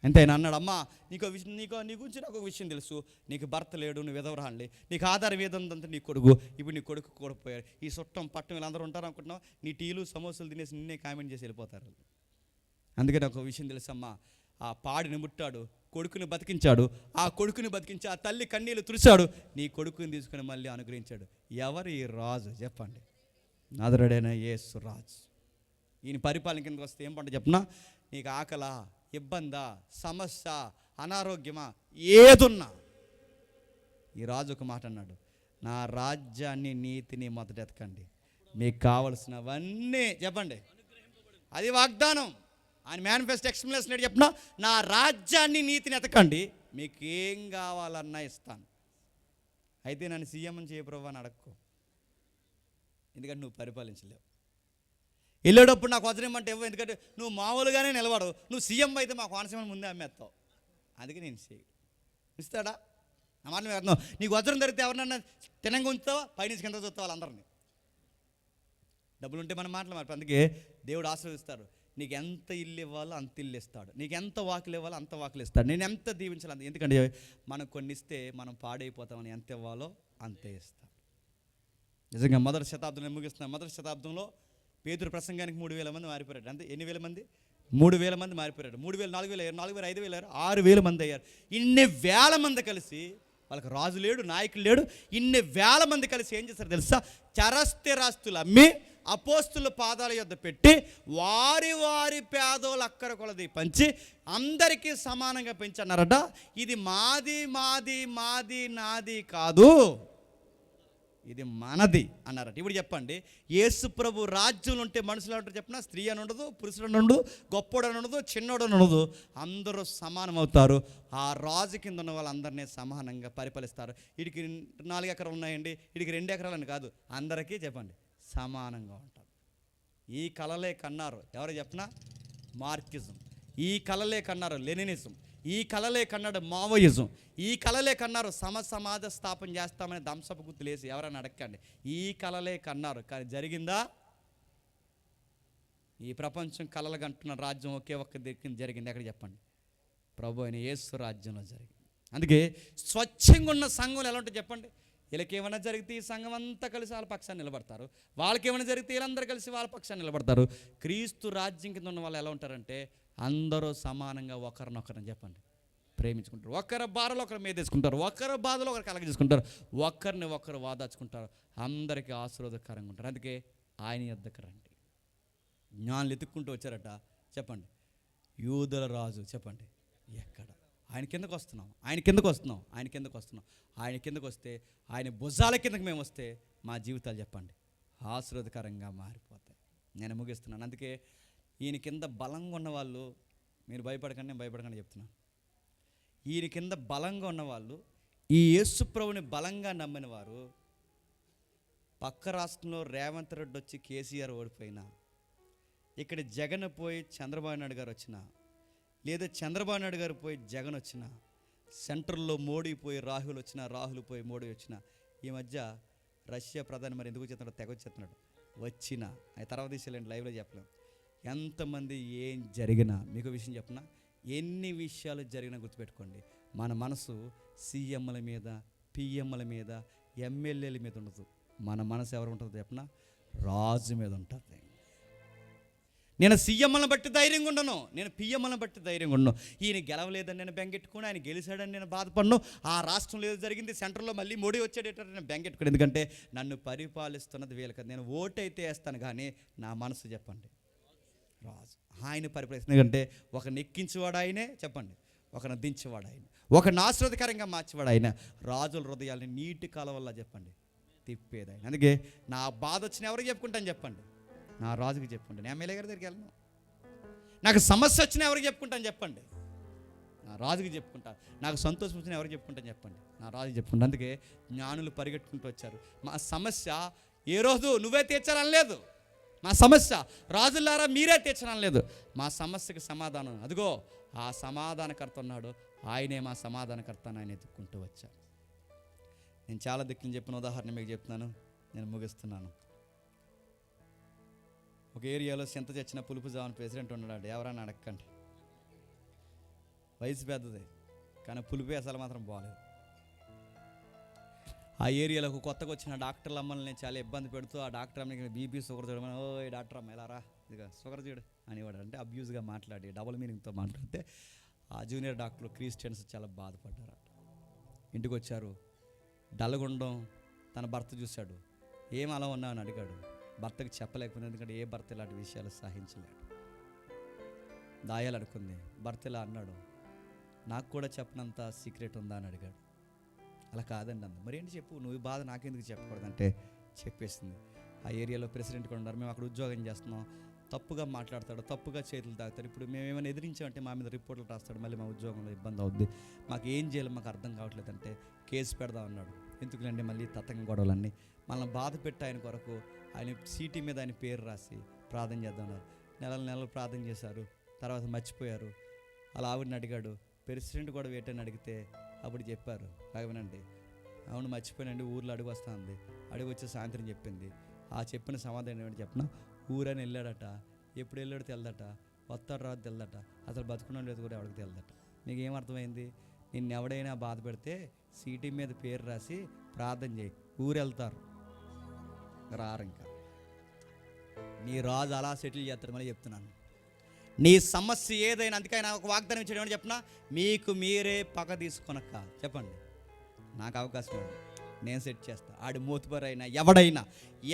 అంతే ఆయన అన్నాడు, అమ్మా నీ గురించి నాకు ఒక విషయం తెలుసు. నీకు భర్త లేడు, నువ్వు విధవరాండి, నీకు ఆధారం ఏదంతా నీ కొడుకు. ఇప్పుడు నీ కొడుకు కూడా పోయారు. ఈ చుట్టం పట్టం వీళ్ళందరూ ఉంటారు అనుకుంటున్నావు. నీ టీలు సమోసాలు తినేసి నిన్నే కామెంట్ చేసి వెళ్ళిపోతారు. అందుకే నాకు ఒక విషయం తెలుసమ్మా, ఆ పాడిని ముట్టాడు, కొడుకుని బతికించాడు. ఆ కొడుకుని బతికించి ఆ తల్లి కన్నీళ్ళు తుడిచాడు. నీ కొడుకుని తీసుకుని మళ్ళీ అనుగ్రహించాడు. ఎవరు ఈ రాజు చెప్పండి? నజరేయుడైన యేసు రాజు. ఈయన పరిపాలన కిందకి వస్తే ఏం పంట చెప్పనా? నీకు ఆకలా, ఇబ్బందా, సమస్య, అనారోగ్యమా, ఏదున్నా ఈ రాజు ఒక మాట అన్నాడు, నా రాజ్యాన్ని నీతిని మొదట ఎతకండి, మీకు కావలసినవన్నీ చెప్పండి. అది వాగ్దానం. ఆయన మేనిఫెస్టో ఎక్స్ప్లెనేషన్ ఏంటి చెప్పినా? నా రాజ్యాన్ని నీతిని ఎతకండి, మీకు ఏం కావాలన్నా ఇస్తాను. అయితే నన్ను సీఎం అని చేయ ప్రభు అని అడక్కో, ఎందుకంటే నువ్వు పరిపాలించలేవు. వెళ్ళేటప్పుడు నాకు వజ్రమంటే ఇవ్వ, ఎందుకంటే నువ్వు మామూలుగానే నిలబడవు. నువ్వు సీఎం అయితే మా కోనసీమ ముందే అమ్మేస్తావు. అందుకే నేను ఇస్తాడా? నా మాట అర్థం. నీకు వజ్రం దొరికితే ఎవరినన్నా తినంగా ఉంచుతావా? పైనుంచి కింద చూస్తావు వాళ్ళందరినీ. డబ్బులు ఉంటే మన మాటలు మరి. అందుకే దేవుడు ఆశీర్వదిస్తాడు. నీకు ఎంత ఇల్లు ఇవ్వాలో అంత ఇల్లు ఇస్తాడు. నీకు ఎంత వాకులు ఇవ్వాలో అంత వాకులు ఇస్తాడు. నేను ఎంత దీవించాలి అంత. ఎందుకంటే మనం కొన్ని ఇస్తే మనం పాడైపోతామని ఎంత ఇవ్వాలో అంతే ఇస్తాడు. నిజంగా మొదటి శతాబ్దంలో ముగిస్తున్నాం. మొదటి శతాబ్దంలో పేతురు ప్రసంగానికి 3,000 మంది మారిపోయారు. అంతే. ఎన్ని వేల మంది? 3,000 మంది మారిపోయారు. 3,000, 4,000 అయ్యారు, 4,000, 5,000 అయ్యారు, 6,000 మంది అయ్యారు. ఇన్ని వేల మంది కలిసి, వాళ్ళకి రాజు లేడు, నాయకులు లేడు, ఇన్ని వేల మంది కలిసి ఏం చేశారు తెలుసా? చరస్థిరాస్తులు అమ్మి అపోస్తుల పాదాల యొద్ద పెట్టి వారి వారి పేదోళ్ళు అక్కర కొలది పంచి అందరికీ సమానంగా పెంచన్నారట. ఇది మాది మాది మాది నాది కాదు, ఇది మనది అన్నారట. ఇప్పుడు చెప్పండి, యేసు ప్రభు రాజ్యంలో ఉంటే మనుషులు ఉంటారు చెప్పిన? స్త్రీ అని ఉండదు, పురుషుడు అని ఉండదు, గొప్పోడు అని ఉండదు, చిన్నోడు అని ఉండదు, అందరూ సమానం అవుతారు. ఆ రాజు కింద ఉన్న వాళ్ళందరినీ సమానంగా పరిపాలిస్తారు. వీడికి 4 ఎకరాలు ఉన్నాయండి, వీడికి 2 ఎకరాలని కాదు, అందరికీ చెప్పండి సమానంగా ఉంటారు. ఈ కలలే కన్నారు ఎవరు చెప్పినా? మార్క్సిజం. ఈ కలలే కన్నారు లెనినిజం. ఈ కలలే కన్నాడు మావోయిజం. ఈ కలలే కన్నారు సమాజ స్థాపన చేస్తామని దంసపు గుర్తులేసి ఎవరైనా అడగండి. ఈ కలలే కన్నారు, కానీ జరిగిందా? ఈ ప్రపంచం కలలు కంటున్న రాజ్యం ఒకే ఒక్క దిక్కు జరిగింది. ఎక్కడ చెప్పండి? ప్రభు అయిన యేసు రాజ్యంలో జరిగింది. అందుకే స్వచ్ఛంగా ఉన్న సంఘంలో ఎలా ఉంటుంది చెప్పండి? వీళ్ళకి ఏమైనా జరిగితే ఈ సంఘం అంతా కలిసి వాళ్ళ పక్షాన్ని నిలబడతారు. వాళ్ళకి ఏమైనా జరిగితే వీళ్ళందరూ కలిసి వాళ్ళ పక్షాన్ని నిలబడతారు. క్రీస్తు రాజ్యం కింద ఉన్న వాళ్ళు ఎలా ఉంటారంటే అందరూ సమానంగా ఒకరినొకరని చెప్పండి ప్రేమించుకుంటారు. ఒకరి బాధలో ఒకరు మీద తీసుకుంటారు, ఒకరి బాధలో ఒకరు కలగ చేసుకుంటారు, ఒకరిని ఒకరు వాదాచుకుంటారు, అందరికీ ఆశీర్వాదకరంగా ఉంటారు. అందుకే ఆయన యొద్దకు రండి. జ్ఞానులు ఎత్తుక్కుంటూ వచ్చారట. చెప్పండి, యూదుల రాజు చెప్పండి ఎక్కడ? ఆయన కిందకు వస్తున్నాం, ఆయన కిందకు వస్తున్నాం, ఆయన కిందకు వస్తున్నాం. ఆయన కిందకు వస్తే, ఆయన భుజాల కిందకు మేము వస్తే మా జీవితాలు చెప్పండి ఆశీర్వాదకరంగా మారిపోతాయి. నేను ముగిస్తున్నాను. అందుకే ఈయన కింద బలంగా ఉన్నవాళ్ళు, మీరు భయపడకండి, నేను భయపడకండి చెప్తున్నాను. ఈయన కింద బలంగా ఉన్నవాళ్ళు, ఈ యేసు ప్రభుని బలంగా నమ్మిన వారు, పక్క రాష్ట్రంలో రేవంత్ రెడ్డి వచ్చి కేసీఆర్ ఓడిపోయినా, ఇక్కడ జగన్ పోయి చంద్రబాబు నాయుడు గారు వచ్చినా, లేదా చంద్రబాబు నాయుడు గారు పోయి జగన్ వచ్చినా, సెంట్రల్లో మోడీ పోయి రాహుల్ వచ్చినా, రాహుల్ పోయి మోడీ వచ్చినా, ఈ మధ్య రష్యా ప్రధాని మరి ఎందుకు చెప్తున్నాడు? తెగొచ్చేస్తున్నాడు వచ్చినా. అది తర్వాత తీసేయండి, లైవ్లో చెప్పలేం. ఎంతమంది ఏం జరిగినా మీకు విషయం చెప్పినా, ఎన్ని విషయాలు జరిగినా గుర్తుపెట్టుకోండి, మన మనసు సీఎంల మీద, పిఎంల మీద, ఎమ్మెల్యేల మీద ఉండదు. మన మనసు ఎవరు ఉంటుంది చెప్పినా? రాజు మీద ఉంటుంది. నేను సీఎంలను బట్టి ధైర్యంగా ఉండను, నేను పిఎంలను బట్టి ధైర్యంగా ఉండను. ఈయన గెలవలేదని నేను బెంగెట్టుకుని, ఆయన గెలిచాడని నేను బాధపడను. ఆ రాష్ట్రంలో ఏదో జరిగింది, సెంట్రల్లో మళ్ళీ మోడీ వచ్చాడేటట్టు నేను బెంగెట్టుకుని. ఎందుకంటే నన్ను పరిపాలిస్తున్నది వీళ్ళు కదా. నేను ఓటు అయితే వేస్తాను, కానీ నా మనసు చెప్పండి రాజు. ఆయన పరిపాలిస్తుంది. ఎందుకంటే ఒకరిని ఎక్కించేవాడు ఆయనే చెప్పండి, ఒకరిని దించేవాడు ఆయన, ఒకరిని ఆశీర్వాదకరంగా మార్చేవాడు ఆయన. రాజుల హృదయాల్ని నీటి కాలవల్ల చెప్పండి తిప్పేది ఆయన. అందుకే నా బాధ వచ్చిన ఎవరికి చెప్పుకుంటాను చెప్పండి? నా రాజుకి చెప్పుకుంటాను. నేను ఎమ్మెల్యే గారి దగ్గరికి వెళ్ళను. నాకు సమస్య వచ్చినా ఎవరికి చెప్పుకుంటాను చెప్పండి? నా రాజుకి చెప్పుకుంటా. నాకు సంతోషం వచ్చిన ఎవరికి చెప్పుకుంటాను చెప్పండి? నా రాజుకి చెప్పుకుంటా. అందుకే జ్ఞానులు పరిగెట్టుకుంటూ వచ్చారు. మా సమస్య ఏ రోజు నువ్వే తీర్చాలని లేదు. మా సమస్య రాజులారా మీరే తీర్చాలని లేదు. మా సమస్యకి సమాధానం అదిగో ఆ సమాధానకర్త ఉన్నాడు. ఆయనే మా సమాధానకర్త అని ఆయన ఎత్తుక్కుంటూ వచ్చారు. నేను చాలా దిక్కులు చెప్పిన ఉదాహరణ మీకు చెప్తున్నాను, నేను ముగిస్తున్నాను. ఒక ఏరియాలో చింత చచ్చిన పులుపు జావని ప్రెసిడెంట్ ఉన్నాడు. ఎవరన్నా అడగండి. వయసు పెద్దది కానీ పులుపు అసలు మాత్రం బాగలేదు. ఆ ఏరియాలోకి కొత్తగా వచ్చిన డాక్టర్ల అమ్మల్ని చాలా ఇబ్బంది పెడుతూ ఆ డాక్టర్ అమ్మకి బీపీ షుగర్ చూడమని, ఓ ఈ డాక్టర్ అమ్మ ఎలా రా ఇదిగా షుగర్ చూడు అనేవాడు. అంటే అబ్యూజ్గా మాట్లాడి డబుల్ మీనింగ్తో మాట్లాడితే ఆ జూనియర్ డాక్టర్లు క్రిస్టియన్స్ చాలా బాధపడ్డారు. ఇంటికి వచ్చారు. డల్గుండం తన భర్త చూశాడు. ఏం అలా ఉన్నావు అని అడిగాడు. భర్తకి చెప్పలేకపోయింది, ఎందుకంటే ఏ భర్త ఇలాంటి విషయాలు సహించలేడు. దాయాలు అడుకుంది. భర్త ఇలా అన్నాడు, నాకు కూడా చెప్పనంత సీక్రెట్ ఉందా అని అడిగాడు. అలా కాదండి అంది. మరి ఏంటి చెప్పు, నువ్వు బాధ నాకెందుకు చెప్పకూడదంటే చెప్పేసింది. ఆ ఏరియాలో ప్రెసిడెంట్ కూడా ఉన్నారు. మేము అక్కడ ఉద్యోగం చేస్తున్నాం, తప్పుగా మాట్లాడతాడు, తప్పుగా చేతులు తాగుతాడు. ఇప్పుడు మేము ఏమైనా ఎదిరించామంటే మా మీద రిపోర్ట్లు రాస్తాడు, మళ్ళీ మా ఉద్యోగంలో ఇబ్బంది అవుద్ది, మాకు ఏం చేయాలో మాకు అర్థం కావట్లేదంటే కేసు పెడదాం అన్నాడు. ఎందుకులండి మళ్ళీ తతంగ గొడవలన్నీ, మనల్ని బాధ పెట్టి ఆయన కొరకు ఆయన సీటీ మీద ఆయన పేరు రాసి ప్రార్థన చేద్దామన్నారు. నెలలు ప్రార్థన చేశారు. తర్వాత మర్చిపోయారు. అలా ఆవిడని అడిగాడు, ప్రెసిడెంట్ కూడా వేటని అడిగితే అప్పుడు చెప్పారు, రాఘవనండి అవును మర్చిపోయానండి, ఊర్లో అడుగు వస్తుంది. అడుగు వచ్చి సాయంత్రం చెప్పింది. ఆ చెప్పిన సమాధానం ఏమిటి చెప్పిన, ఊరని వెళ్ళాడట, ఎప్పుడు వెళ్ళాడో తెలదట, వస్తాడు రాదు తెలదట, అసలు బతుకున్నాడు లేదు కూడా ఎవరికి తెలదట. మీకు ఏమర్థమైంది? నిన్ను ఎవడైనా బాధ పెడితే సీటీ మీద పేరు రాసి ప్రార్థన చేయి, ఊరు వెళ్తారు, రారు. ఇంకా నీ రాజు అలా సెటిల్ చేస్తాడు. మళ్ళీ చెప్తున్నాను, నీ సమస్య ఏదైనా, అందుకే ఆయన ఒక వాగ్దానం ఇచ్చాడు. ఏమని చెప్పినా, మీకు మీరే పగ తీసుకొనక్క చెప్పండి, నాకు అవకాశం ఇవ్వండి, నేను సెట్ చేస్తా. ఆడి మోతుబరైనా ఎవడైనా,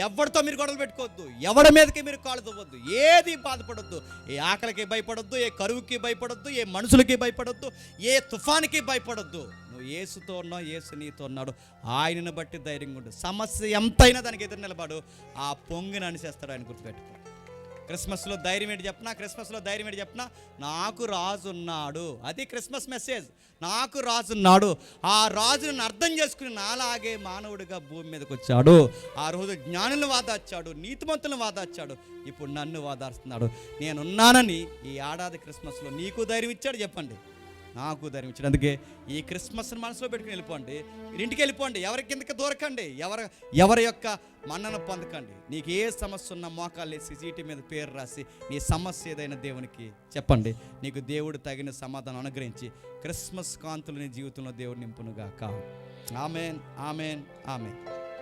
ఎవరితో మీరు గొడవలు పెట్టుకోవద్దు, ఎవరి మీదకి మీరు కాళ్ళు తవ్వద్దు, ఏది బాధపడొద్దు, ఏ ఆకలికి భయపడొద్దు, ఏ కరువుకి భయపడొద్దు, ఏ మనుషులకి భయపడొద్దు, ఏ తుఫానికి భయపడొద్దు. నువ్వు యేసుతో ఉన్నావు, యేసు నీతో ఉన్నాడు, ఆయనను బట్టి ధైర్యంగా ఉండు. సమస్య ఎంతైనా దానికి ఎదురు నిలబడు, ఆ పొంగిని అనిసేస్తాడు ఆయన, గుర్తుపెట్టుకో. క్రిస్మస్లో ధైర్యం ఏంటి చెప్పినా, క్రిస్మస్లో ధైర్యం ఏంటి చెప్పినా, నాకు రాజు ఉన్నాడు. అది క్రిస్మస్ మెసేజ్. నాకు రాజు ఉన్నాడు. ఆ రాజును అర్థం చేసుకుని నాలాగే మానవుడిగా భూమి మీదకి వచ్చాడు. ఆ రోజు జ్ఞానులను వాదార్చాడు, నీతిమంతులను వాదార్చాడు, ఇప్పుడు నన్ను వాదారుస్తున్నాడు. నేనున్నానని ఈ ఏడాది క్రిస్మస్లో నీకు ధైర్యం ఇచ్చాడు. చెప్పండి, నాకు ధైర్యం ఇచ్చాడు. అందుకే ఈ క్రిస్మస్ని మనసులో పెట్టుకుని వెళ్ళిపోండి, ఇంటికి వెళ్ళిపోండి, ఎవరి కిందకి దూరకండి, ఎవరి యొక్క మన్నను పొందకండి. నీకు ఏ సమస్య ఉన్నా మోకాళ్ళు వేసి సీటీ మీద పేరు రాసి నీ సమస్య ఏదైనా దేవునికి చెప్పండి. నీకు దేవుడు తగిన సమాధానం అనుగ్రహించి క్రిస్మస్ కాంతులు నీ జీవితంలో దేవుడు నింపునుగాక. Amen, amen, amen.